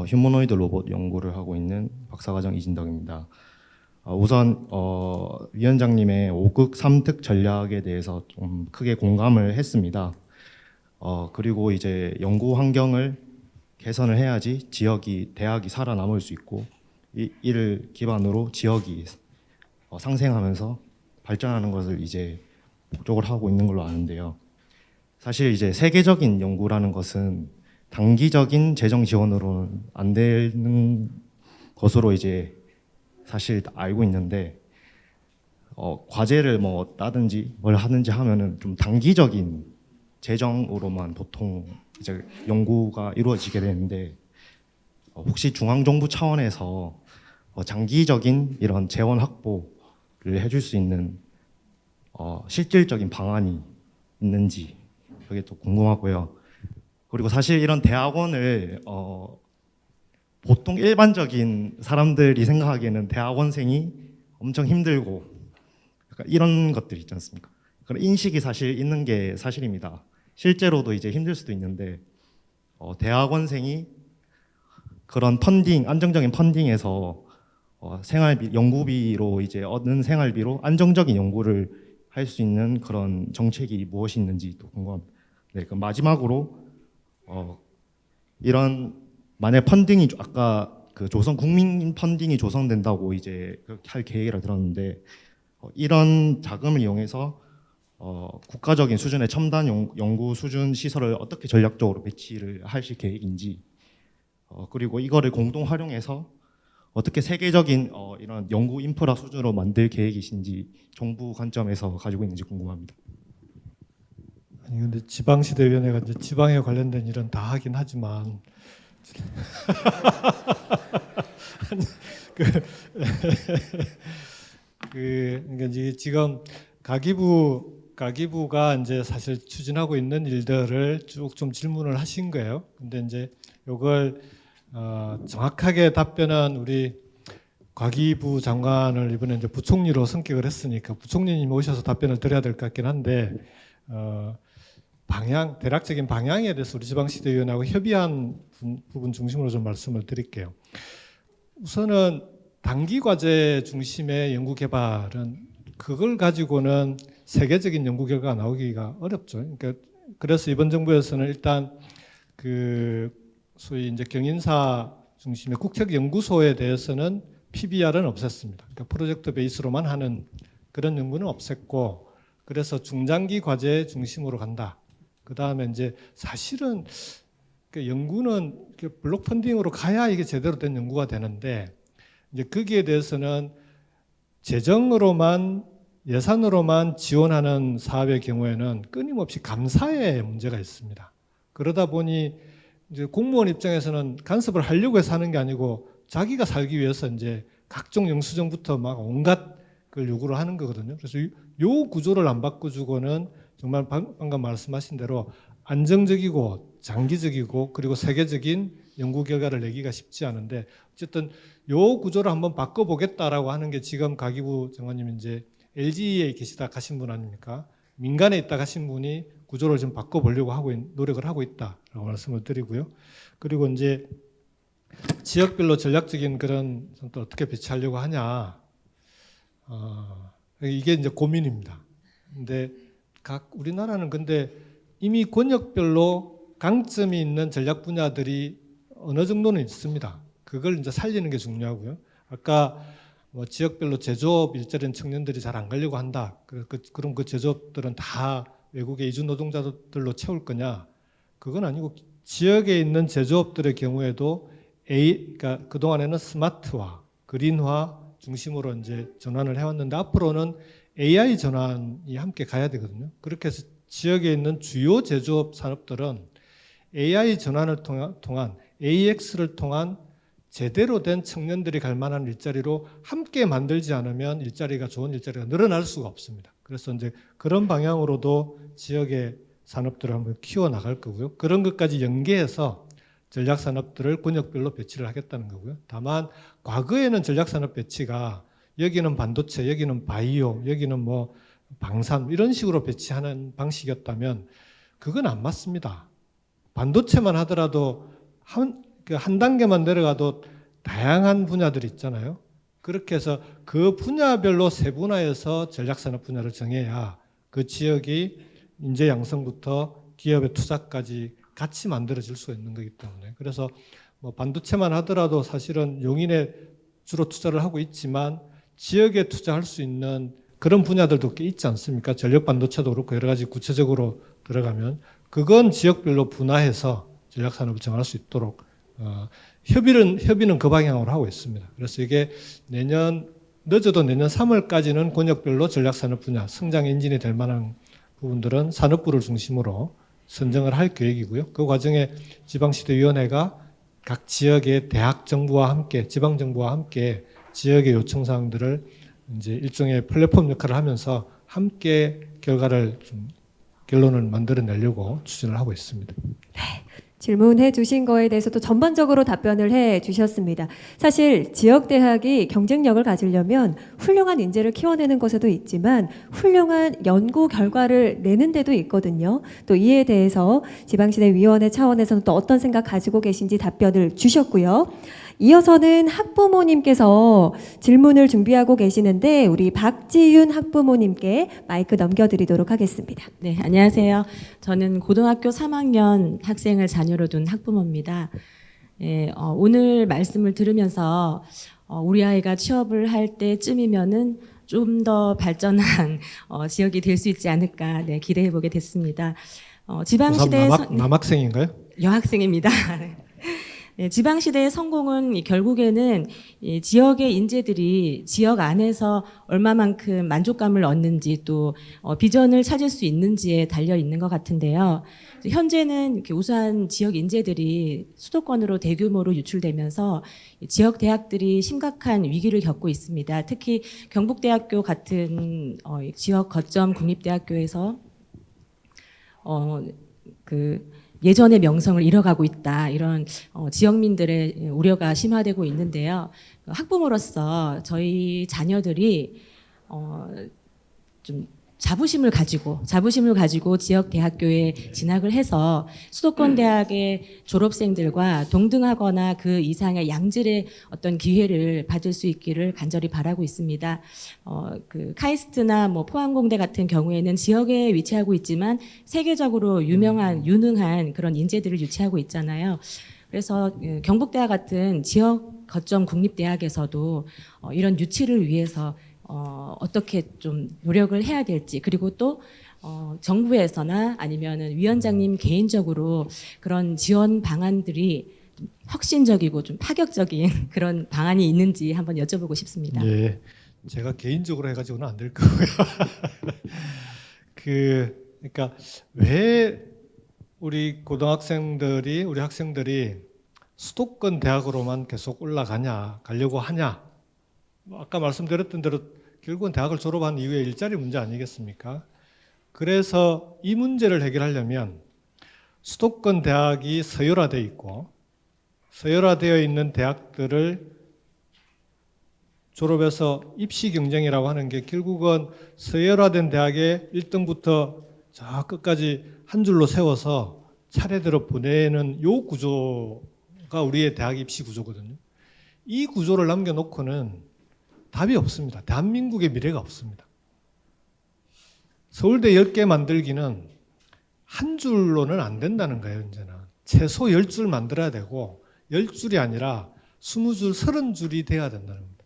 휴머노이드 로봇 연구를 하고 있는 박사과정 이진덕입니다. 우선 위원장님의 5극 3특 전략에 대해서 좀 크게 공감을 했습니다. 그리고 이제 연구 환경을 개선을 해야지 지역이 대학이 살아남을 수 있고 이를 기반으로 지역이 상생하면서 발전하는 것을 이제 목적을 하고 있는 걸로 아는데요. 사실 이제 세계적인 연구라는 것은 단기적인 재정 지원으로는 안 되는 것으로 이제 사실 알고 있는데 과제를 뭐 따든지 뭘 하든지 하면은 좀 단기적인 재정으로만 보통 이제 연구가 이루어지게 되는데 혹시 중앙정부 차원에서 장기적인 이런 재원 확보를 해줄 수 있는 실질적인 방안이 있는지 그게 또 궁금하고요. 그리고 사실 이런 대학원을 보통 일반적인 사람들이 생각하기에는 대학원생이 엄청 힘들고 약간 이런 것들 있지 않습니까? 그런 인식이 사실 있는 게 사실입니다. 실제로도 이제 힘들 수도 있는데 대학원생이 그런 펀딩, 안정적인 펀딩에서 생활비, 연구비로 이제 얻는 생활비로 안정적인 연구를 할 수 있는 그런 정책이 무엇이 있는지 또 궁금합니다. 네, 그럼 마지막으로 이런 만약 펀딩이 아까 그 조성 국민 펀딩이 조성된다고 이제 그렇게 할 계획이라 들었는데 이런 자금을 이용해서 국가적인 수준의 첨단 연구 수준 시설을 어떻게 전략적으로 배치를 하실 계획인지 그리고 이거를 공동 활용해서 어떻게 세계적인 이런 연구 인프라 수준으로 만들 계획이신지 정부 관점에서 가지고 있는지 궁금합니다. 아니 근데 지방시대위원회가 이제 지방에 관련된 일은 다 하긴 하지만 그러니까 이제 지금 가기부가 이제 사실 추진하고 있는 일들을 쭉 좀 질문을 하신 거예요. 근데 이제 요걸 정확하게 답변은 우리 과기부 장관을 이번에 이제 부총리로 선택을 했으니까 부총리님이 오셔서 답변을 드려야 될 것 같긴 한데 대략적인 방향에 대해서 우리 지방시대위원회하고 협의한 부분 중심으로 좀 말씀을 드릴게요. 우선은 단기 과제 중심의 연구 개발은 그걸 가지고는 세계적인 연구 결과가 나오기가 어렵죠. 그러니까 그래서 이번 정부에서는 일단 그 소위 이제 경인사 중심의 국책연구소에 대해서는 PBR은 없앴습니다. 그러니까 프로젝트 베이스로만 하는 그런 연구는 없앴고, 그래서 중장기 과제 중심으로 간다. 그 다음에 이제 사실은 그 연구는 블록 펀딩으로 가야 이게 제대로 된 연구가 되는데, 이제 거기에 대해서는 재정으로만 예산으로만 지원하는 사업의 경우에는 끊임없이 감사의 문제가 있습니다. 그러다 보니 이제 공무원 입장에서는 간섭을 하려고 해서 하는 게 아니고 자기가 살기 위해서 이제 각종 영수증부터 막 온갖 걸 요구를 하는 거거든요. 그래서 요 구조를 안 바꿔주고는 정말 방금 말씀하신 대로 안정적이고 장기적이고 그리고 세계적인 연구 결과를 내기가 쉽지 않은데, 어쨌든 요 구조를 한번 바꿔보겠다라고 하는 게 지금 가기부 장관님 이제 LG에 계시다 가신 분 아닙니까? 민간에 있다 가신 분이 구조를 좀 바꿔보려고 노력을 하고 있다라고 말씀을 드리고요. 그리고 이제 지역별로 전략적인 그런 또 어떻게 배치하려고 하냐, 이게 이제 고민입니다. 근데 우리나라는 근데 이미 권역별로 강점이 있는 전략 분야들이 어느 정도는 있습니다. 그걸 이제 살리는 게 중요하고요. 아까 뭐 지역별로 제조업 일자리는 청년들이 잘 안 가려고 한다. 그럼 그 제조업들은 다 외국의 이주 노동자들로 채울 거냐? 그건 아니고 지역에 있는 제조업들의 경우에도 그러니까 그 동안에는 스마트화, 그린화 중심으로 이제 전환을 해왔는데 앞으로는 AI 전환이 함께 가야 되거든요. 그렇게 해서 지역에 있는 주요 제조업 산업들은 AI 전환을 통한 AX를 통한 제대로 된 청년들이 갈 만한 일자리로 함께 만들지 않으면 좋은 일자리가 늘어날 수가 없습니다. 그래서 이제 그런 방향으로도 지역의 산업들을 한번 키워 나갈 거고요. 그런 것까지 연계해서 전략 산업들을 권역별로 배치를 하겠다는 거고요. 다만 과거에는 전략 산업 배치가 여기는 반도체, 여기는 바이오, 여기는 뭐 방산 이런 식으로 배치하는 방식이었다면 그건 안 맞습니다. 반도체만 하더라도 한 단계만 내려가도 다양한 분야들이 있잖아요. 그렇게 해서 그 분야별로 세분화해서 전략산업 분야를 정해야 그 지역이 인재 양성부터 기업의 투자까지 같이 만들어질 수 있는 거기 때문에 그래서 뭐 반도체만 하더라도 사실은 용인에 주로 투자를 하고 있지만 지역에 투자할 수 있는 그런 분야들도 꽤 있지 않습니까? 전력 반도체도 그렇고 여러 가지 구체적으로 들어가면 그건 지역별로 분화해서 전략 산업을 정할 수 있도록 협의는 그 방향으로 하고 있습니다. 그래서 이게 늦어도 내년 3월까지는 권역별로 전략 산업 분야 성장 엔진이 될 만한 부분들은 산업부를 중심으로 선정을 할 계획이고요. 그 과정에 지방시도위원회가 각 지역의 대학 정부와 함께 지방 정부와 함께 지역의 요청 사항들을 이제 일종의 플랫폼 역할을 하면서 함께 결론을 만들어내려고 추진을 하고 있습니다. 질문해 주신 거에 대해서도 전반적으로 답변을 해 주셨습니다. 사실 지역대학이 경쟁력을 가지려면 훌륭한 인재를 키워내는 것에도 있지만 훌륭한 연구 결과를 내는 데도 있거든요. 또 이에 대해서 지방시대위원회 차원에서는 또 어떤 생각 가지고 계신지 답변을 주셨고요. 이어서는 학부모님께서 질문을 준비하고 계시는데 우리 박지윤 학부모님께 마이크 넘겨드리도록 하겠습니다. 네, 안녕하세요. 저는 고등학교 3학년 학생을 자녀로 둔 학부모입니다. 오늘 말씀을 들으면서 우리 아이가 취업을 할 때쯤이면은 좀 더 발전한 지역이 될 수 있지 않을까 기대해 보게 됐습니다. 지방시대 남학생인가요? 여학생입니다. 네, 지방시대의 성공은 결국에는 이 지역의 인재들이 지역 안에서 얼마만큼 만족감을 얻는지 또 비전을 찾을 수 있는지에 달려 있는 것 같은데요. 현재는 이렇게 우수한 지역 인재들이 수도권으로 대규모로 유출되면서 지역 대학들이 심각한 위기를 겪고 있습니다. 특히 경북대학교 같은 지역 거점 국립대학교에서 예전의 명성을 잃어가고 있다 이런 지역민들의 우려가 심화되고 있는데요. 학부모로서 저희 자녀들이 좀 자부심을 가지고 지역 대학교에 진학을 해서 수도권 대학의 졸업생들과 동등하거나 그 이상의 양질의 어떤 기회를 받을 수 있기를 간절히 바라고 있습니다. 카이스트나 포항공대 같은 경우에는 지역에 위치하고 있지만 세계적으로 유능한 그런 인재들을 유치하고 있잖아요. 그래서 경북대학 같은 지역 거점 국립대학에서도 이런 유치를 위해서 어떻게 좀 노력을 해야 될지 그리고 또 정부에서나 아니면은 위원장님 개인적으로 그런 지원 방안들이 좀 혁신적이고 좀 파격적인 그런 방안이 있는지 한번 여쭤보고 싶습니다. 예, 제가 개인적으로 해가지고는 안 될 거고요. 그러니까 왜 우리 학생들이 수도권 대학으로만 계속 가려고 하냐? 아까 말씀드렸던 대로 결국은 대학을 졸업한 이후에 일자리 문제 아니겠습니까? 그래서 이 문제를 해결하려면 수도권 대학이 서열화되어 있고 서열화되어 있는 대학들을 졸업해서 입시 경쟁이라고 하는 게 결국은 서열화된 대학의 1등부터 저 끝까지 한 줄로 세워서 차례대로 보내는 요 구조가 우리의 대학 입시 구조거든요. 이 구조를 남겨놓고는 답이 없습니다. 대한민국의 미래가 없습니다. 서울대 10개 만들기는 한 줄로는 안 된다는 거예요, 이제는. 최소 10줄 만들어야 되고 10줄이 아니라 20줄, 30줄이 돼야 된다는 겁니다.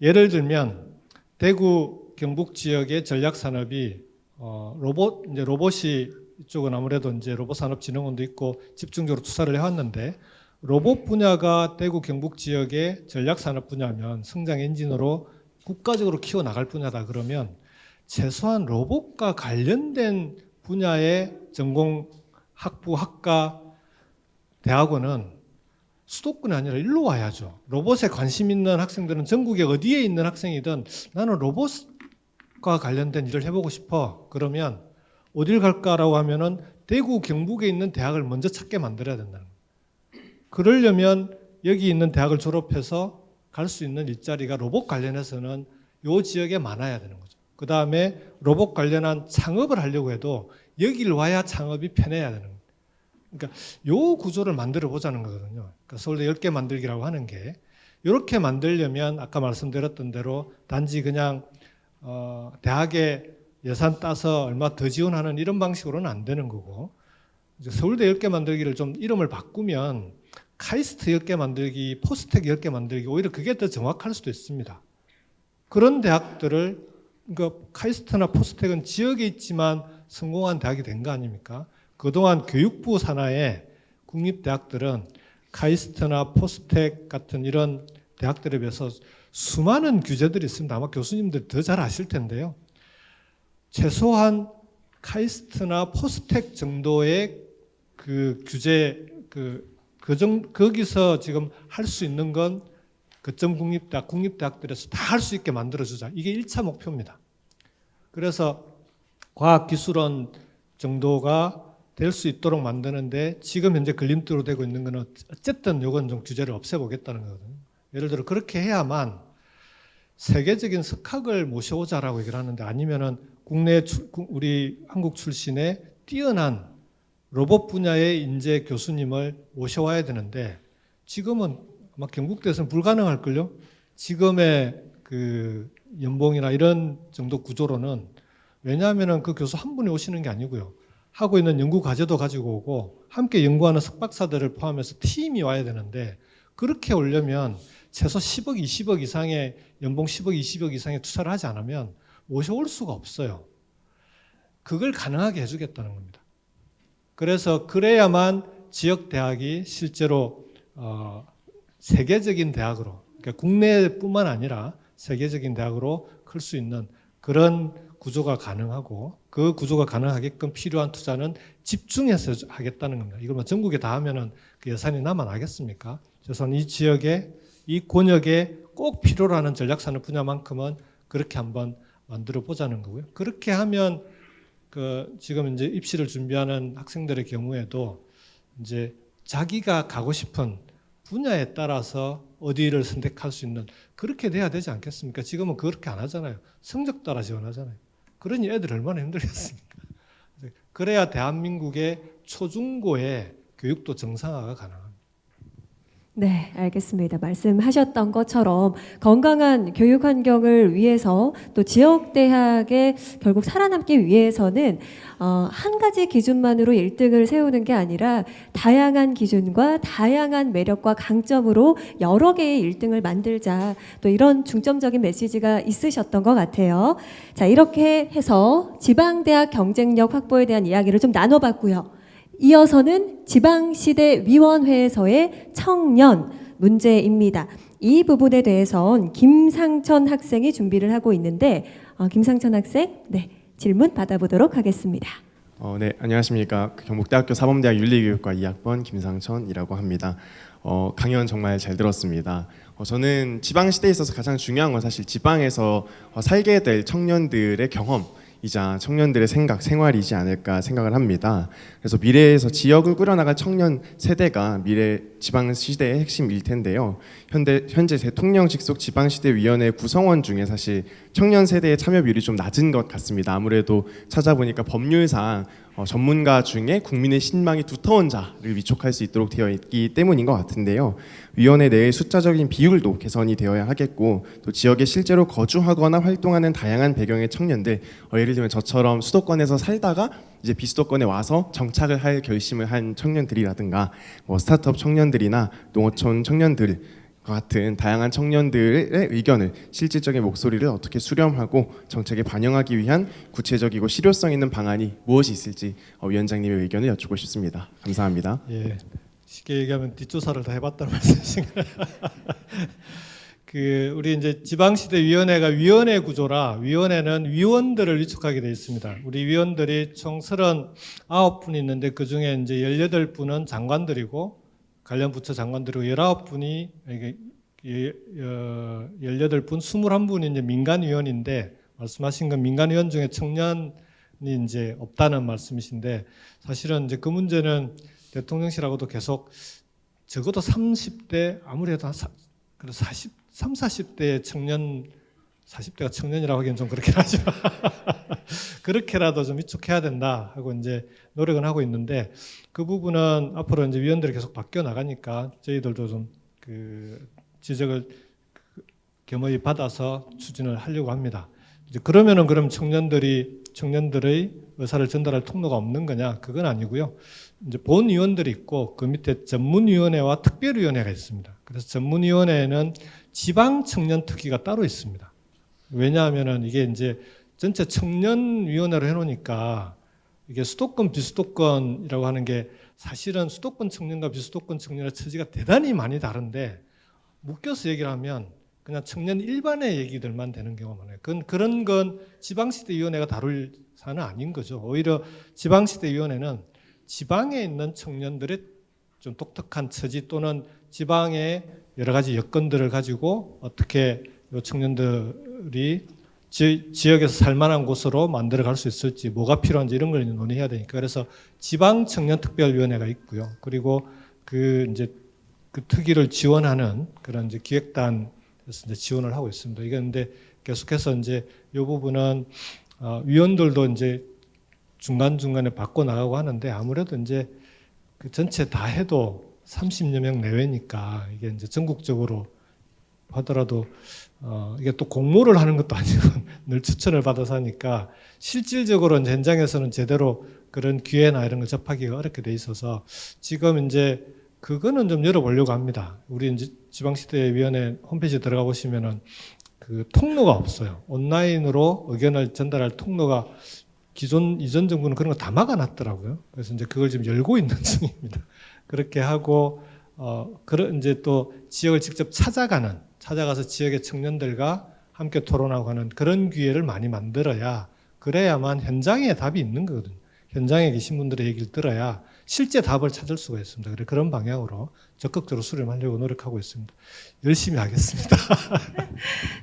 예를 들면 대구 경북 지역의 전략 산업이 로봇이 이쪽은 아무래도 이제 로봇산업진흥원도 있고 집중적으로 투자를 해왔는데 로봇 분야가 대구 경북 지역의 전략 산업 분야면 성장 엔진으로 국가적으로 키워나갈 분야다 그러면 최소한 로봇과 관련된 분야의 전공 학부 학과 대학원은 수도권이 아니라 일로 와야죠. 로봇에 관심 있는 학생들은 전국에 어디에 있는 학생이든 나는 로봇 국립과 관련된 일을 해보고 싶어. 그러면 어딜 갈까라고 하면은 대구 경북에 있는 대학을 먼저 찾게 만들어야 된다는 거예요. 그러려면 여기 있는 대학을 졸업해서 갈 수 있는 일자리가 로봇 관련해서는 요 지역에 많아야 되는 거죠. 그 다음에 로봇 관련한 창업을 하려고 해도 여기를 와야 창업이 편해야 되는 거예요. 그러니까 요 구조를 만들어 보자는 거거든요. 그러니까 서울대 10개 만들기라고 하는 게 이렇게 만들려면 아까 말씀드렸던 대로 단지 그냥 대학에 예산 따서 얼마 더 지원하는 이런 방식으로는 안 되는 거고, 이제 서울대 10개 만들기를 좀 이름을 바꾸면 카이스트 10개 만들기, 포스텍 10개 만들기, 오히려 그게 더 정확할 수도 있습니다. 그런 대학들을, 그러니까 카이스트나 포스텍은 지역에 있지만 성공한 대학이 된 거 아닙니까? 그동안 교육부 산하의 국립대학들은 카이스트나 포스텍 같은 이런 대학들에 비해서 수많은 규제들이 있습니다. 아마 교수님들 더 잘 아실 텐데요. 최소한 카이스트나 포스텍 정도의 그 규제, 거기서 지금 할 수 있는 건 거점 국립대학들에서 다 할 수 있게 만들어주자. 이게 1차 목표입니다. 그래서 과학기술원 정도가 될 수 있도록 만드는데 지금 현재 걸림돌로 되고 있는 거는 어쨌든 이건 좀 규제를 없애보겠다는 거거든요. 예를 들어 그렇게 해야만 세계적인 석학을 모셔오자라고 얘기를 하는데, 아니면은 국내 우리 한국 출신의 뛰어난 로봇 분야의 인재 교수님을 모셔와야 되는데 지금은 아마 경북대에서는 불가능할걸요. 지금의 그 연봉이나 이런 정도 구조로는. 왜냐하면은 그 교수 한 분이 오시는 게 아니고요. 하고 있는 연구 과제도 가지고 오고 함께 연구하는 석박사들을 포함해서 팀이 와야 되는데, 그렇게 오려면 최소 10억, 20억 이상의 연봉 10억, 20억 이상의 투자를 하지 않으면 모셔올 수가 없어요. 그걸 가능하게 해주겠다는 겁니다. 그래서 그래야만 지역 대학이 실제로 세계적인 대학으로, 그러니까 국내뿐만 아니라 세계적인 대학으로 클 수 있는 그런 구조가 가능하고, 그 구조가 가능하게끔 필요한 투자는 집중해서 하겠다는 겁니다. 이걸 뭐 전국에 다 하면은 그 예산이 남아나겠습니까? 그래서 이 지역에, 이 권역에 꼭 필요로 하는 전략산업 분야만큼은 그렇게 한번 만들어 보자는 거고요. 그렇게 하면 그 지금 이제 입시를 준비하는 학생들의 경우에도 이제 자기가 가고 싶은 분야에 따라서 어디를 선택할 수 있는, 그렇게 돼야 되지 않겠습니까? 지금은 그렇게 안 하잖아요. 성적 따라 지원하잖아요. 그러니 애들 얼마나 힘들겠습니까? 그래야 대한민국의 초중고의 교육도 정상화가 가능합니다. 네, 알겠습니다. 말씀하셨던 것처럼 건강한 교육 환경을 위해서 또 지역 대학에 결국 살아남기 위해서는 한 가지 기준만으로 1등을 세우는 게 아니라 다양한 기준과 다양한 매력과 강점으로 여러 개의 1등을 만들자. 또 이런 중점적인 메시지가 있으셨던 것 같아요. 자, 이렇게 해서 지방대학 경쟁력 확보에 대한 이야기를 좀 나눠봤고요. 이어서는 지방시대위원회에서의 청년 문제입니다. 이 부분에 대해선 김상천 학생이 준비를 하고 있는데 김상천 학생, 네, 질문 받아보도록 하겠습니다. 네, 안녕하십니까. 경북대학교 사범대학 윤리교육과 2학번 김상천이라고 합니다. 강연 정말 잘 들었습니다. 저는 지방시대에 있어서 가장 중요한 건 사실 지방에서 살게 될 청년들의 경험, 이자 청년들의 생각, 생활이지 않을까 생각을 합니다. 그래서 미래에서 지역을 꾸려나갈 청년 세대가 미래 지방시대의 핵심일 텐데요. 현재 대통령 직속 지방시대위원회 구성원 중에 사실 청년 세대의 참여 비율이 좀 낮은 것 같습니다. 아무래도 찾아보니까 법률상 전문가 중에 국민의 신망이 두터운 자를 위촉할 수 있도록 되어 있기 때문인 것 같은데요. 위원회 내의 숫자적인 비율도 개선이 되어야 하겠고, 또 지역에 실제로 거주하거나 활동하는 다양한 배경의 청년들, 예를 들면 저처럼 수도권에서 살다가 이제 비수도권에 와서 정착을 할 결심을 한 청년들이라든가, 스타트업 청년들이나 농어촌 청년들 같은 다양한 청년들의 의견을, 실질적인 목소리를 어떻게 수렴하고 정책에 반영하기 위한 구체적이고 실효성 있는 방안이 무엇이 있을지 위원장님의 의견을 여쭙고 싶습니다. 감사합니다. 예, 쉽게 얘기하면 뒷조사를 다 해봤다는 말씀이신가요? 우리 이제 지방시대위원회가 위원회 구조라, 위원회는 위원들을 위촉하게 되어 있습니다. 우리 위원들이 총 39분이 있는데 그 중에 이제 18분은 장관들이고, 관련 부처 장관들이고 19분이 18분, 21분이 이제 민간위원인데 말씀하신 건 민간의원 중에 청년이 이제 없다는 말씀이신데 사실은 이제 그 문제는 대통령실하고도 계속 적어도 30대 아무래도 한 40대의 청년 40대가 청년이라고 하기엔 좀 그렇긴 하지만 그렇게라도 좀 위촉해야 된다 하고 이제 노력은 하고 있는데 그 부분은 앞으로 이제 위원들이 계속 바뀌어 나가니까 저희들도 좀 그 지적을 겸허히 받아서 추진을 하려고 합니다. 이제 그러면은 그럼 청년들의 의사를 전달할 통로가 없는 거냐? 그건 아니고요. 이제 본위원들이 있고 그 밑에 전문위원회와 특별위원회가 있습니다. 그래서 전문위원회에는 지방 청년 특위가 따로 있습니다. 왜냐하면은 이게 이제 전체 청년위원회로 해놓으니까 이게 수도권 비수도권이라고 하는 게 사실은 수도권 청년과 비수도권 청년의 처지가 대단히 많이 다른데 묶여서 얘기를 하면 그냥 청년 일반의 얘기들만 되는 경우가 많아요. 그런 건 지방시대위원회가 다룰 사안은 아닌 거죠. 오히려 지방시대위원회는 지방에 있는 청년들의 좀 독특한 처지 또는 지방의 여러 가지 여건들을 가지고 어떻게 이 청년들이 지역에서 살만한 곳으로 만들어갈 수 있을지 뭐가 필요한지 이런 걸 논의해야 되니까 그래서 지방청년특별위원회가 있고요. 그리고 이제 그 특위를 지원하는 그런 이제 기획단에서 이제 지원을 하고 있습니다. 이게 근데 계속해서 이제 이 부분은 위원들도 이제 중간중간에 바꿔 나가고 하는데 아무래도 이제 그 전체 다 해도 30여 명 내외니까 이게 이제 전국적으로 하더라도 이게 또 공모를 하는 것도 아니고 늘 추천을 받아서 하니까 실질적으로 이제 현장에서는 제대로 그런 기회나 이런 걸 접하기가 어렵게 돼 있어서 지금 이제 그거는 좀 열어보려고 합니다. 우리 이제 지방시대위원회 홈페이지에 들어가 보시면은 그 통로가 없어요. 온라인으로 의견을 전달할 통로가 이전 정부는 그런 거 다 막아놨더라고요. 그래서 이제 그걸 지금 열고 있는 중입니다. 그렇게 하고 그런 이제 또 지역을 직접 찾아가서 지역의 청년들과 함께 토론하고 하는 그런 기회를 많이 만들어야 그래야만 현장에 답이 있는 거거든요. 현장에 계신 분들의 얘기를 들어야 실제 답을 찾을 수가 있습니다. 그래서 그런 방향으로 적극적으로 수렴하려고 노력하고 있습니다. 열심히 하겠습니다.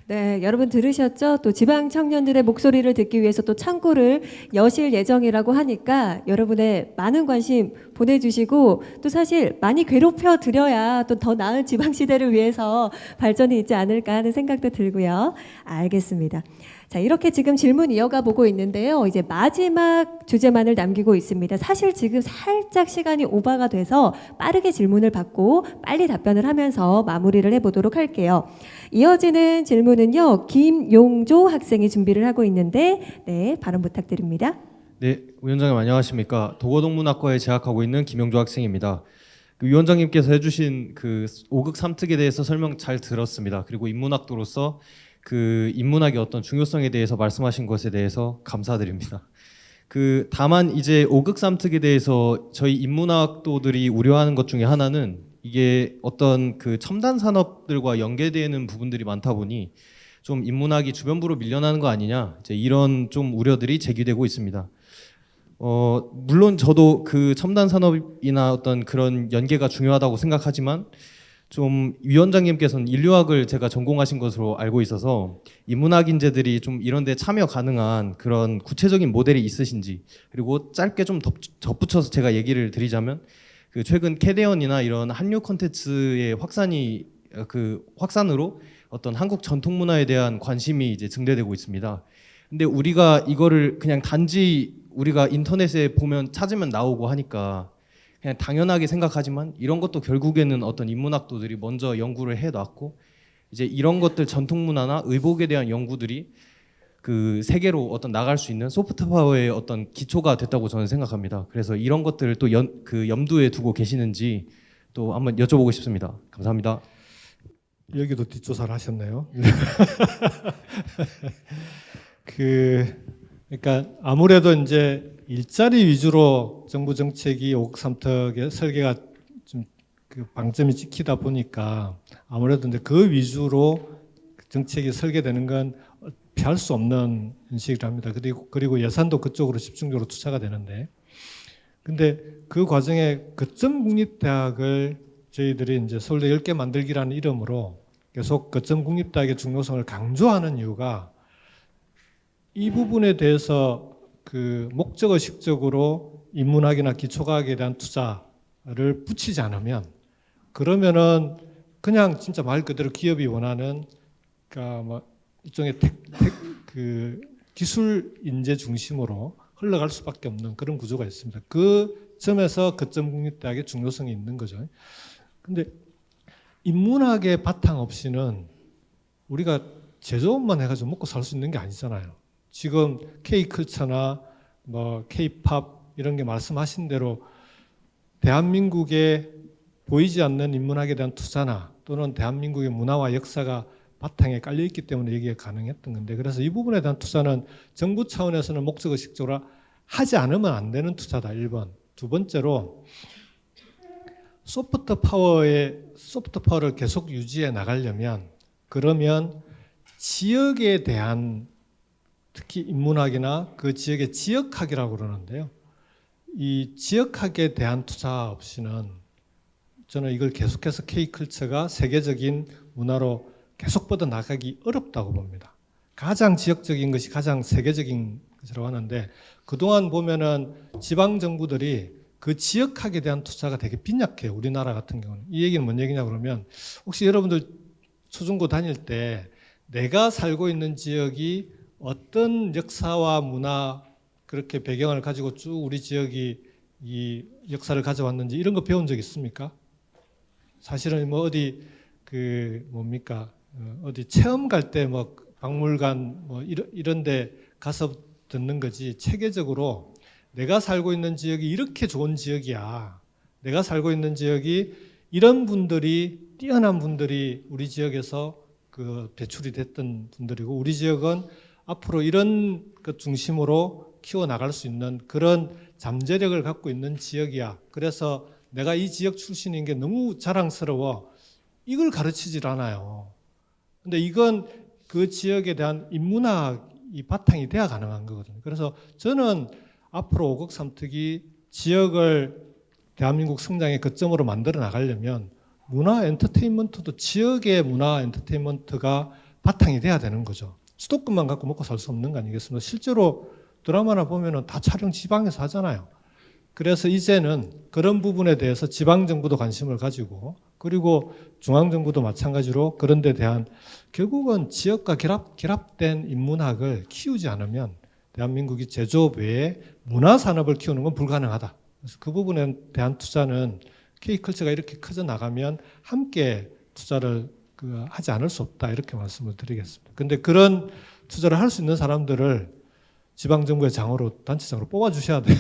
네, 여러분 들으셨죠? 또 지방 청년들의 목소리를 듣기 위해서 또 창구를 여실 예정이라고 하니까 여러분의 많은 관심 보내주시고 또 사실 많이 괴롭혀 드려야 또 더 나은 지방 시대를 위해서 발전이 있지 않을까 하는 생각도 들고요. 알겠습니다. 자, 이렇게 지금 질문 이어가 보고 있는데요. 이제 마지막 주제만을 남기고 있습니다. 사실 지금 살짝 시간이 오버가 돼서 빠르게 질문을 받고 빨리 답변을 하면서 마무리를 해보도록 할게요. 이어지는 질문은요. 김용조 학생이 준비를 하고 있는데 네, 발언 부탁드립니다. 네, 위원장님 안녕하십니까. 도고동문학과에 재학하고 있는 김용조 학생입니다. 그 위원장님께서 해주신 그 5극 3특에 대해서 설명 잘 들었습니다. 그리고 인문학도로서 그 인문학의 어떤 중요성에 대해서 말씀하신 것에 대해서 감사드립니다. 그 다만 이제 5극 3특에 대해서 저희 인문학도들이 우려하는 것 중에 하나는 이게 어떤 그 첨단 산업들과 연계되는 부분들이 많다 보니 좀 인문학이 주변부로 밀려나는 거 아니냐 이제 이런 좀 우려들이 제기되고 있습니다. 물론 저도 그 첨단 산업이나 어떤 그런 연계가 중요하다고 생각하지만 좀 위원장님께서는 인류학을 제가 전공하신 것으로 알고 있어서 인문학 인재들이 좀 이런 데 참여 가능한 그런 구체적인 모델이 있으신지 그리고 짧게 좀 덧붙여서 제가 얘기를 드리자면 그 최근 캐대언이나 이런 한류 콘텐츠의 확산으로 어떤 한국 전통 문화에 대한 관심이 이제 증대되고 있습니다. 근데 우리가 이거를 그냥 단지 우리가 인터넷에 보면 찾으면 나오고 하니까 그냥 당연하게 생각하지만 이런 것도 결국에는 어떤 인문학도들이 먼저 연구를 해놨고 이제 이런 것들 전통 문화나 의복에 대한 연구들이 그 세계로 어떤 나갈 수 있는 소프트 파워의 어떤 기초가 됐다고 저는 생각합니다. 그래서 이런 것들을 또 염두에 두고 계시는지 또 한번 여쭤보고 싶습니다. 감사합니다. 여기도 뒷조사를 하셨네요. 그러니까 아무래도 이제 일자리 위주로 정부 정책이 5극 3특의 설계가 좀 그 방점이 찍히다 보니까 아무래도 이제 그 위주로 정책이 설계되는 건 피할 수 없는 현실이랍니다. 그리고 예산도 그쪽으로 집중적으로 투자가 되는데, 근데 그 과정에 거점 국립대학을 저희들이 이제 서울대 10개 만들기라는 이름으로 계속 거점 국립대학의 중요성을 강조하는 이유가 이 부분에 대해서 그 목적의식적으로 인문학이나 기초과학에 대한 투자를 붙이지 않으면 그러면은 그냥 진짜 말 그대로 기업이 원하는 그러니까 뭐 일종의 그 기술 인재 중심으로 흘러갈 수밖에 없는 그런 구조가 있습니다. 그 점에서 거점국립대학의 중요성이 있는 거죠. 근데 인문학의 바탕 없이는 우리가 제조업만 해가지고 먹고 살 수 있는 게 아니잖아요. 지금 K컬처나 뭐 K팝 이런 게 말씀하신 대로 대한민국에 보이지 않는 인문학에 대한 투자나 또는 대한민국의 문화와 역사가 바탕에 깔려 있기 때문에 여기에 가능했던 건데, 그래서 이 부분에 대한 투자는 정부 차원에서는 목적의식적으로 하지 않으면 안 되는 투자다. 1번. 두 번째로 소프트 파워를 계속 유지해 나가려면 그러면 지역에 대한 특히 인문학이나 그 지역의 지역학이라고 그러는데요. 이 지역학에 대한 투자 없이는 저는 이걸 계속해서 K컬처가 세계적인 문화로 계속 뻗어나가기 어렵다고 봅니다. 가장 지역적인 것이 가장 세계적인 것이라고 하는데 그동안 보면은 지방정부들이 그 지역학에 대한 투자가 되게 빈약해요. 우리나라 같은 경우는. 이 얘기는 뭔 얘기냐 그러면 혹시 여러분들 초중고 다닐 때 내가 살고 있는 지역이 어떤 역사와 문화 그렇게 배경을 가지고 쭉 우리 지역이 이 역사를 가져왔는지 이런 거 배운 적 있습니까? 사실은 뭐 어디 그 뭡니까 어디 체험 갈 때 뭐 박물관 뭐 이런 데 가서 듣는 거지 체계적으로 내가 살고 있는 지역이 이렇게 좋은 지역이야. 내가 살고 있는 지역이 이런 분들이 뛰어난 분들이 우리 지역에서 그 배출이 됐던 분들이고 우리 지역은 앞으로 이런 것 중심으로 키워나갈 수 있는 그런 잠재력을 갖고 있는 지역이야. 그래서 내가 이 지역 출신인 게 너무 자랑스러워. 이걸 가르치질 않아요. 근데 이건 그 지역에 대한 인문학이 바탕이 돼야 가능한 거거든요. 그래서 저는 앞으로 5국 3특이 지역을 대한민국 성장의 거점으로 만들어 나가려면 문화 엔터테인먼트도 지역의 문화 엔터테인먼트가 바탕이 돼야 되는 거죠. 수도권만 갖고 먹고 살 수 없는 거 아니겠습니까? 실제로 드라마나 보면은 다 촬영 지방에서 하잖아요. 그래서 이제는 그런 부분에 대해서 지방정부도 관심을 가지고 그리고 중앙정부도 마찬가지로 그런 데 대한 결국은 지역과 결합된 인문학을 키우지 않으면 대한민국이 제조업 외에 문화산업을 키우는 건 불가능하다. 그래서 그 부분에 대한 투자는 K컬처가 이렇게 커져 나가면 함께 투자를 하지 않을 수 없다. 이렇게 말씀을 드리겠습니다. 근데 그런 투자를 할 수 있는 사람들을 지방정부의 장으로 단체장으로 뽑아주셔야 돼요.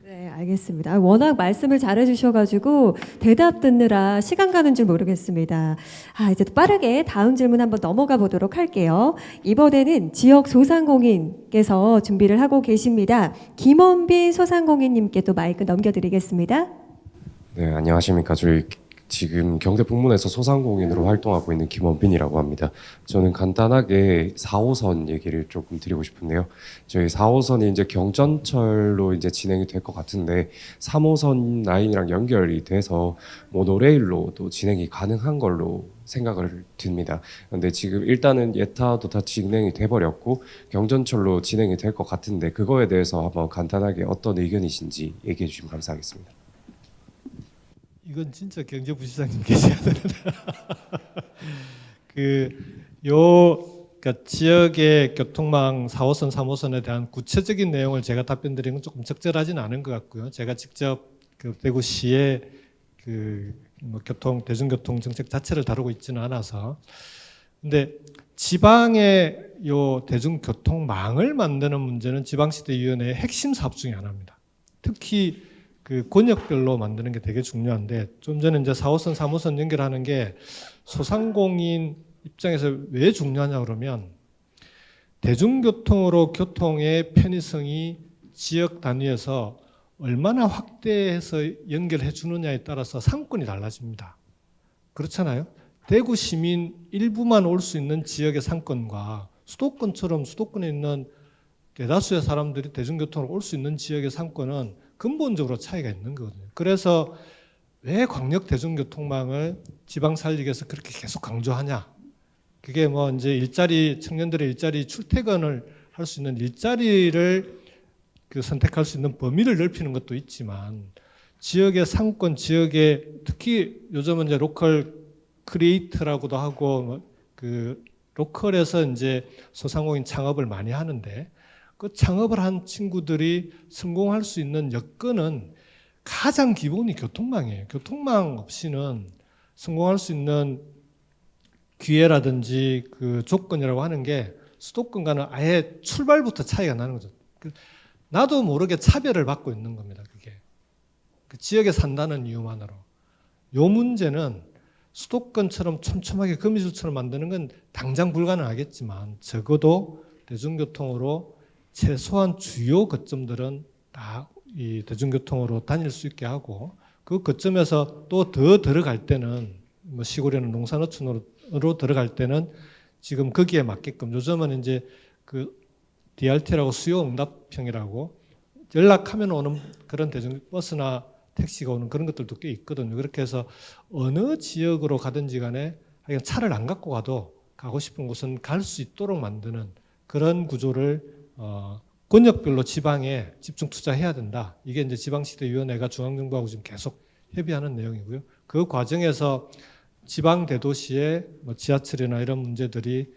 네, 알겠습니다. 워낙 말씀을 잘해주셔가지고 대답 듣느라 시간 가는 줄 모르겠습니다. 이제 또 빠르게 다음 질문 한번 넘어가 보도록 할게요. 이번에는 지역 소상공인께서 준비를 하고 계십니다. 김원빈 소상공인님께 또 마이크 넘겨드리겠습니다. 네, 안녕하십니까. 저희 지금 경대 북문에서 소상공인으로 활동하고 있는 김원빈이라고 합니다. 저는 간단하게 4호선 얘기를 조금 드리고 싶은데요. 저희 4호선이 이제 경전철로 이제 진행이 될 것 같은데 3호선 라인이랑 연결이 돼서 모노레일로도 진행이 가능한 걸로 생각을 듭니다. 근데 지금 일단은 예타도 다 진행이 돼버렸고 경전철로 진행이 될 것 같은데 그거에 대해서 한번 간단하게 어떤 의견이신지 얘기해 주시면 감사하겠습니다. 이건 진짜 경제부시장님 계셔야 되는데 그러니까 지역의 교통망 4호선, 3호선에 대한 구체적인 내용을 제가 답변드리는 건 조금 적절하지는 않은 것 같고요. 제가 직접 그 대구시의 뭐 대중교통 정책 자체를 다루고 있지는 않아서. 근데 지방의 요 대중교통망을 만드는 문제는 지방시대위원회의 핵심 사업 중에 하나입니다. 특히 그 권역별로 만드는 게 되게 중요한데 좀 전에 이제 4호선, 3호선 연결하는 게 소상공인 입장에서 왜 중요하냐 그러면 대중교통으로 교통의 편의성이 지역 단위에서 얼마나 확대해서 연결해 주느냐에 따라서 상권이 달라집니다. 그렇잖아요. 대구 시민 일부만 올 수 있는 지역의 상권과 수도권처럼 수도권에 있는 대다수의 사람들이 대중교통으로 올 수 있는 지역의 상권은 근본적으로 차이가 있는 거거든요. 그래서 왜 광역 대중교통망을 지방 살리기 위해서 그렇게 계속 강조하냐. 그게 뭐 이제 일자리 청년들의 일자리 출퇴근을 할 수 있는 일자리를 그 선택할 수 있는 범위를 넓히는 것도 있지만 지역의 상권, 지역의 특히 요즘은 이제 로컬 크리에이터라고도 하고 그 로컬에서 이제 소상공인 창업을 많이 하는데 그 창업을 한 친구들이 성공할 수 있는 여건은 가장 기본이 교통망이에요. 교통망 없이는 성공할 수 있는 기회라든지 그 조건이라고 하는 게 수도권과는 아예 출발부터 차이가 나는 거죠. 나도 모르게 차별을 받고 있는 겁니다. 그게 그 지역에 산다는 이유만으로. 요 문제는 수도권처럼 촘촘하게 거미줄처럼 만드는 건 당장 불가능하겠지만 적어도 대중교통으로 최소한 주요 거점들은 다 이 대중교통으로 다닐 수 있게 하고 그 거점에서 또 더 들어갈 때는 뭐 시골에는 농산어촌으로 들어갈 때는 지금 거기에 맞게끔 요즘은 이제 그 DRT라고 수요응답형이라고 연락하면 오는 그런 버스나 택시가 오는 그런 것들도 꽤 있거든요. 그렇게 해서 어느 지역으로 가든지 간에 하여간 차를 안 갖고 가도 가고 싶은 곳은 갈 수 있도록 만드는 그런 구조를 권역별로 지방에 집중 투자해야 된다. 이게 이제 지방시대위원회가 중앙정부하고 지금 계속 협의하는 내용이고요. 그 과정에서 지방 대도시의 뭐 지하철이나 이런 문제들이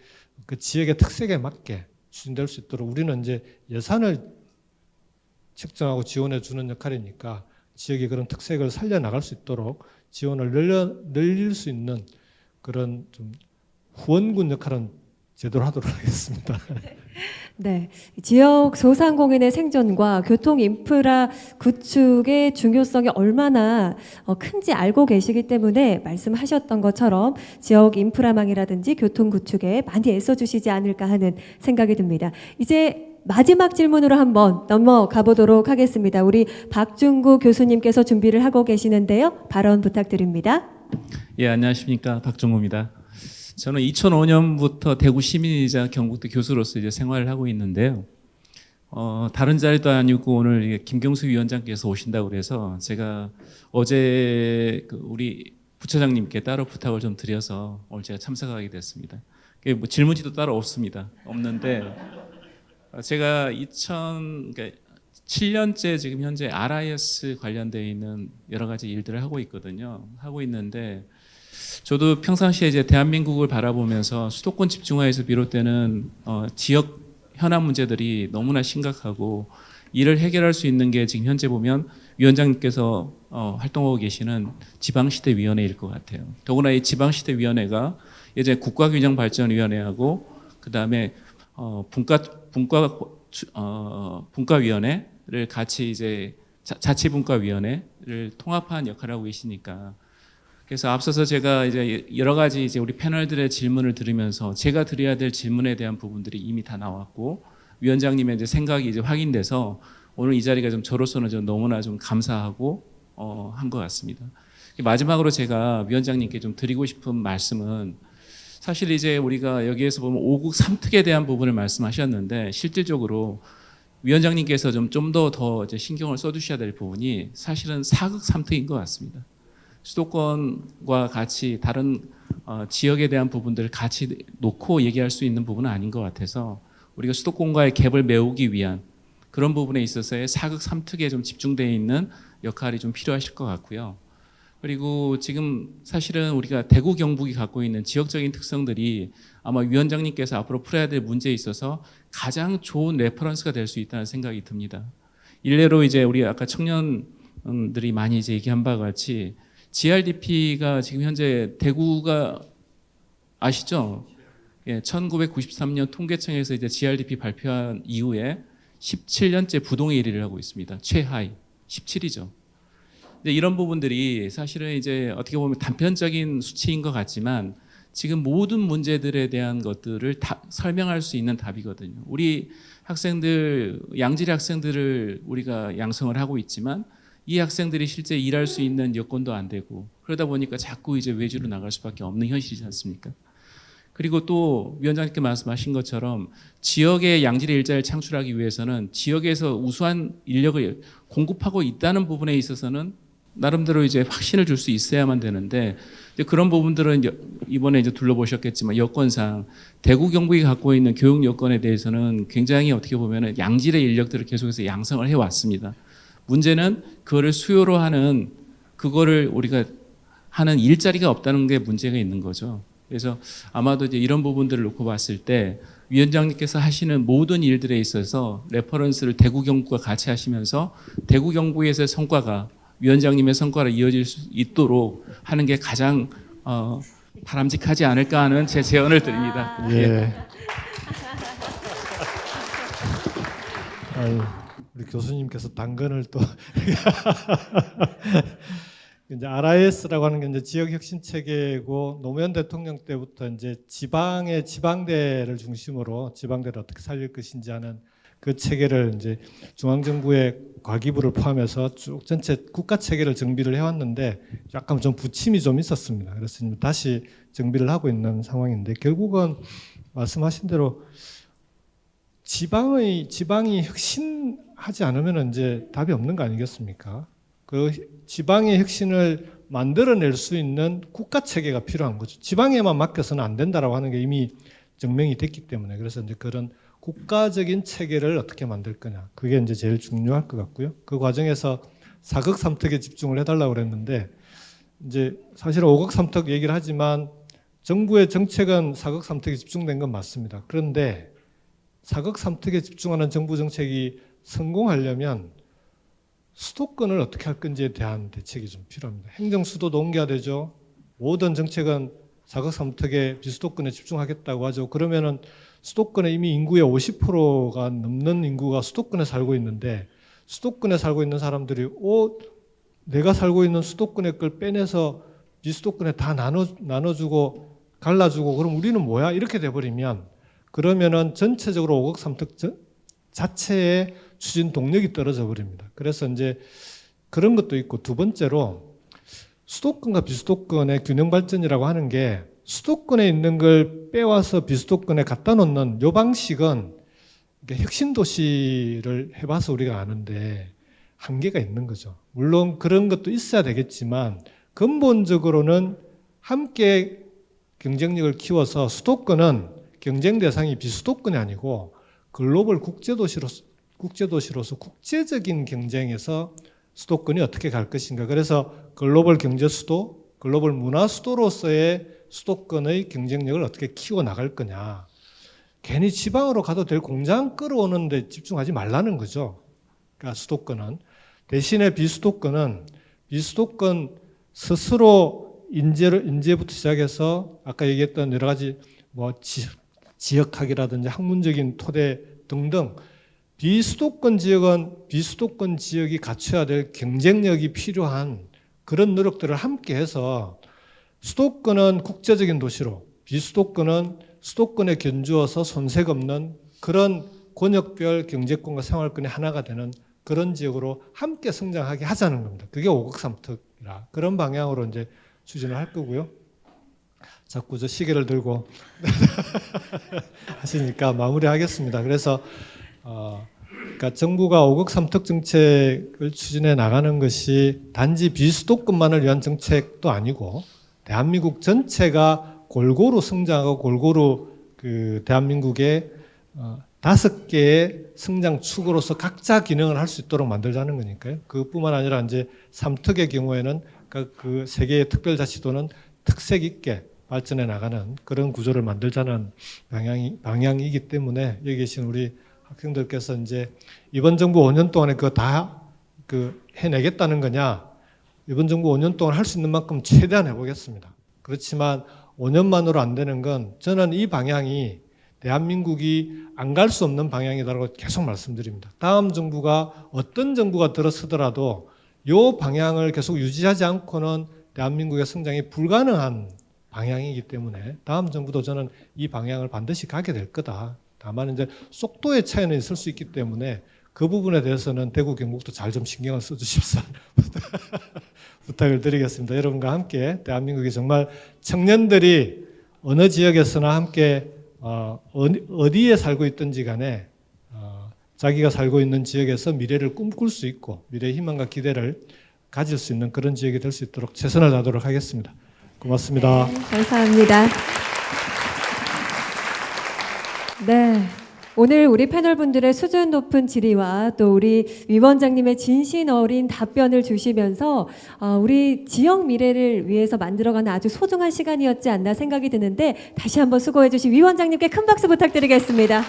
그 지역의 특색에 맞게 추진될 수 있도록 우리는 이제 예산을 측정하고 지원해 주는 역할이니까 지역의 그런 특색을 살려나갈 수 있도록 지원을 늘릴 수 있는 그런 좀 후원군 역할은 제대로 하도록 하겠습니다. 네, 지역 소상공인의 생존과 교통 인프라 구축의 중요성이 얼마나 큰지 알고 계시기 때문에 말씀하셨던 것처럼 지역 인프라망이라든지 교통 구축에 많이 애써주시지 않을까 하는 생각이 듭니다. 이제 마지막 질문으로 한번 넘어가 보도록 하겠습니다. 우리 박중구 교수님께서 준비를 하고 계시는데요. 발언 부탁드립니다. 예, 안녕하십니까. 박중구입니다. 저는 2005년부터 대구 시민이자 경북대 교수로서 이제 생활을 하고 있는데요. 다른 자리도 아니고 오늘 김경수 위원장께서 오신다고 그래서 제가 어제 우리 부처장님께 따로 부탁을 좀 드려서 오늘 제가 참석하게 됐습니다. 뭐 질문지도 따로 없는데 제가 2007년째 지금 현재 RIS 관련되어 있는 여러 가지 일들을 하고 있는데 저도 평상시에 이제 대한민국을 바라보면서 수도권 집중화에서 비롯되는 지역 현안 문제들이 너무나 심각하고 이를 해결할 수 있는 게 지금 현재 보면 위원장님께서 활동하고 계시는 지방시대위원회일 것 같아요. 더구나 이 지방시대위원회가 예전에 국가균형발전위원회하고 그 다음에 분과위원회를 같이 이제 자치분과위원회를 통합한 역할을 하고 계시니까 그래서 앞서서 제가 이제 여러 가지 이제 우리 패널들의 질문을 들으면서 제가 드려야 될 질문에 대한 부분들이 이미 다 나왔고 위원장님의 이제 생각이 이제 확인돼서 오늘 이 자리가 좀 저로서는 좀 너무나 좀 감사하고 한 것 같습니다. 마지막으로 제가 위원장님께 좀 드리고 싶은 말씀은 사실 이제 우리가 여기에서 보면 5국 3특에 대한 부분을 말씀하셨는데 실질적으로 위원장님께서 좀 더 이제 신경을 써주셔야 될 부분이 사실은 4국 3특인 것 같습니다. 수도권과 같이 다른 지역에 대한 부분들을 같이 놓고 얘기할 수 있는 부분은 아닌 것 같아서 우리가 수도권과의 갭을 메우기 위한 그런 부분에 있어서의 4극 3특에 좀 집중되어 있는 역할이 좀 필요하실 것 같고요. 그리고 지금 사실은 우리가 대구 경북이 갖고 있는 지역적인 특성들이 아마 위원장님께서 앞으로 풀어야 될 문제에 있어서 가장 좋은 레퍼런스가 될 수 있다는 생각이 듭니다. 일례로 이제 우리 아까 청년들이 많이 이제 얘기한 바와 같이 GRDP가 지금 현재 대구가 아시죠? 예, 1993년 통계청에서 이제 GRDP 발표한 이후에 17년째 부동의 1위를 하고 있습니다. 최하위 17이죠. 근데 이런 부분들이 사실은 이제 어떻게 보면 단편적인 수치인 것 같지만 지금 모든 문제들에 대한 것들을 다 설명할 수 있는 답이거든요. 우리 학생들, 양질의 학생들을 우리가 양성을 하고 있지만 이 학생들이 실제 일할 수 있는 여건도 안 되고 그러다 보니까 자꾸 이제 외주로 나갈 수밖에 없는 현실이지 않습니까? 그리고 또 위원장님께 말씀하신 것처럼 지역의 양질의 일자리를 창출하기 위해서는 지역에서 우수한 인력을 공급하고 있다는 부분에 있어서는 나름대로 이제 확신을 줄 수 있어야만 되는데 이제 그런 부분들은 이번에 이제 둘러보셨겠지만 여건상 대구 경북이 갖고 있는 교육 여건에 대해서는 굉장히 어떻게 보면은 양질의 인력들을 계속해서 양성을 해 왔습니다. 문제는 그거를 수요로 하는 그거를 우리가 하는 일자리가 없다는 게 문제가 있는 거죠. 그래서 아마도 이제 이런 부분들을 놓고 봤을 때 위원장님께서 하시는 모든 일들에 있어서 레퍼런스를 대구 경북과 같이 하시면서 대구 경북에서의 성과가 위원장님의 성과로 이어질 수 있도록 하는 게 가장 바람직하지 않을까 하는 제 제언을 드립니다. 예. 아유, 우리 교수님께서 당근을 또 이제 RIS라고 하는 게 이제 지역 혁신 체계고 노무현 대통령 때부터 이제 지방의 지방대를 중심으로 지방대를 어떻게 살릴 것인지 하는 그 체계를 이제 중앙정부의 과기부를 포함해서 쭉 전체 국가 체계를 정비를 해왔는데 약간 좀 부침이 좀 있었습니다. 그래서 다시 정비를 하고 있는 상황인데 결국은 말씀하신 대로 지방이 혁신하지 않으면 이제 답이 없는 거 아니겠습니까? 그 지방의 혁신을 만들어낼 수 있는 국가 체계가 필요한 거죠. 지방에만 맡겨서는 안 된다라고 하는 게 이미 증명이 됐기 때문에 그래서 이제 그런 국가적인 체계를 어떻게 만들 거냐. 그게 이제 제일 중요할 것 같고요. 그 과정에서 사극 삼특에 집중을 해달라고 그랬는데 이제 사실은 오극 삼특 얘기를 하지만 정부의 정책은 사극 삼특에 집중된 건 맞습니다. 그런데 사극 삼특에 집중하는 정부 정책이 성공하려면 수도권을 어떻게 할 건지에 대한 대책이 좀 필요합니다. 행정 수도도 옮겨야 되죠. 모든 정책은 사극 삼특에 비수도권에 집중하겠다고 하죠. 그러면은 수도권에 이미 인구의 50%가 넘는 인구가 수도권에 살고 있는데 수도권에 살고 있는 사람들이 내가 살고 있는 수도권의 걸 빼내서 비수도권에 다 나눠주고 갈라주고 그럼 우리는 뭐야? 이렇게 돼버리면 그러면은 전체적으로 오곡 삼특 자체의 추진 동력이 떨어져 버립니다. 그래서 이제 그런 것도 있고 두 번째로 수도권과 비수도권의 균형 발전이라고 하는 게 수도권에 있는 걸 빼와서 비수도권에 갖다 놓는 요 방식은 혁신 도시를 해봐서 우리가 아는데 한계가 있는 거죠. 물론 그런 것도 있어야 되겠지만 근본적으로는 함께 경쟁력을 키워서 수도권은 경쟁 대상이 비수도권이 아니고 글로벌 국제도시로서 국제적인 경쟁에서 수도권이 어떻게 갈 것인가. 그래서 글로벌 경제 수도, 글로벌 문화 수도로서의 수도권의 경쟁력을 어떻게 키워 나갈 거냐. 괜히 지방으로 가도 될 공장 끌어오는 데 집중하지 말라는 거죠. 그러니까 수도권은. 대신에 비수도권 스스로 인재부터 시작해서 아까 얘기했던 여러 가지 뭐 지역학이라든지 학문적인 토대 등등 비수도권 지역은 비수도권 지역이 갖춰야 될 경쟁력이 필요한 그런 노력들을 함께 해서 수도권은 국제적인 도시로 비수도권은 수도권에 견주어서 손색 없는 그런 권역별 경제권과 생활권이 하나가 되는 그런 지역으로 함께 성장하게 하자는 겁니다. 그게 오곡 삼특이라 그런 방향으로 이제 추진을 할 거고요. 자꾸 저 시계를 들고 하시니까 마무리하겠습니다. 그래서 그러니까 정부가 오곡 삼특 정책을 추진해 나가는 것이 단지 비수도권만을 위한 정책도 아니고 대한민국 전체가 골고루 성장하고 골고루 그 대한민국의 5개의 성장 축으로서 각자 기능을 할 수 있도록 만들자는 거니까요. 그뿐만 아니라 이제 삼특의 경우에는 그 3개의 특별자치도는 특색 있게 발전해 나가는 그런 구조를 만들자는 방향이기 때문에 여기 계신 우리 학생들께서 이제 이번 정부 5년 동안에 그거 다 해내겠다는 거냐? 이번 정부 5년 동안 할 수 있는 만큼 최대한 해보겠습니다. 그렇지만 5년만으로 안 되는 건 저는 이 방향이 대한민국이 안 갈 수 없는 방향이라고 계속 말씀드립니다. 다음 정부가 어떤 정부가 들어서더라도 이 방향을 계속 유지하지 않고는 대한민국의 성장이 불가능한 방향이기 때문에 다음 정부도 저는 이 방향을 반드시 가게 될 거다. 다만 이제 속도의 차이는 있을 수 있기 때문에 그 부분에 대해서는 대구 경북도 잘 좀 신경을 써주십사 부탁을 드리겠습니다. 여러분과 함께 대한민국이 정말 청년들이 어느 지역에서나 함께 어디에 살고 있든지 간에 자기가 살고 있는 지역에서 미래를 꿈꿀 수 있고 미래의 희망과 기대를 가질 수 있는 그런 지역이 될 수 있도록 최선을 다하도록 하겠습니다. 고맙습니다. 네, 감사합니다. 네. 오늘 우리 패널분들의 수준 높은 질의와 또 우리 위원장님의 진심 어린 답변을 주시면서 우리 지역 미래를 위해서 만들어가는 아주 소중한 시간이었지 않나 생각이 드는데 다시 한번 수고해 주신 위원장님께 큰 박수 부탁드리겠습니다.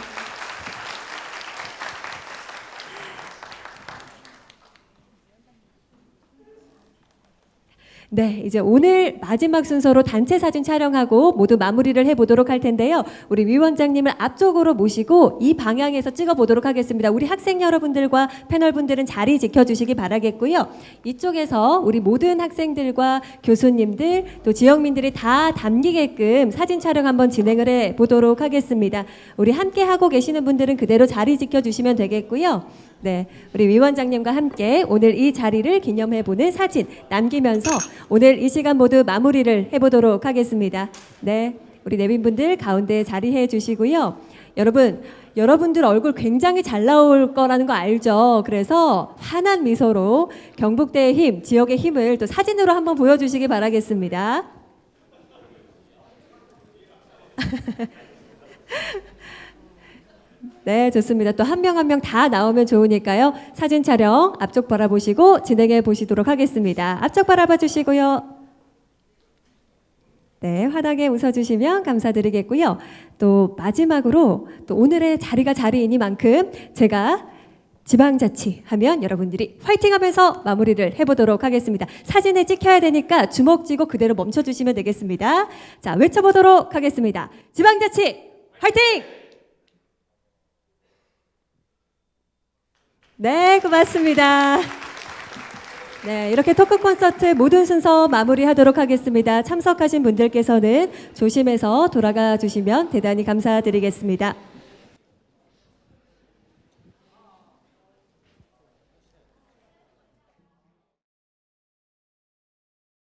네, 이제 오늘 마지막 순서로 단체 사진 촬영하고 모두 마무리를 해보도록 할 텐데요. 우리 위원장님을 앞쪽으로 모시고 이 방향에서 찍어보도록 하겠습니다. 우리 학생 여러분들과 패널분들은 자리 지켜주시기 바라겠고요. 이쪽에서 우리 모든 학생들과 교수님들 또 지역민들이 다 담기게끔 사진 촬영 한번 진행을 해보도록 하겠습니다. 우리 함께 하고 계시는 분들은 그대로 자리 지켜주시면 되겠고요. 네, 우리 위원장님과 함께 오늘 이 자리를 기념해보는 사진 남기면서 오늘 이 시간 모두 마무리를 해보도록 하겠습니다. 네, 우리 내빈분들 가운데 자리해 주시고요. 여러분들 얼굴 굉장히 잘 나올 거라는 거 알죠? 그래서 환한 미소로 경북대의 힘, 지역의 힘을 또 사진으로 한번 보여주시기 바라겠습니다. 네, 좋습니다. 또 한 명 한 명 다 나오면 좋으니까요. 사진 촬영 앞쪽 바라보시고 진행해 보시도록 하겠습니다. 앞쪽 바라봐 주시고요. 네, 환하게 웃어주시면 감사드리겠고요. 또 마지막으로 또 오늘의 자리가 자리이니만큼 제가 지방자치 하면 여러분들이 화이팅 하면서 마무리를 해보도록 하겠습니다. 사진에 찍혀야 되니까 주먹 쥐고 그대로 멈춰주시면 되겠습니다. 자, 외쳐보도록 하겠습니다. 지방자치 화이팅! 네, 고맙습니다. 네, 이렇게 토크 콘서트 모든 순서 마무리하도록 하겠습니다. 참석하신 분들께서는 조심해서 돌아가 주시면 대단히 감사드리겠습니다.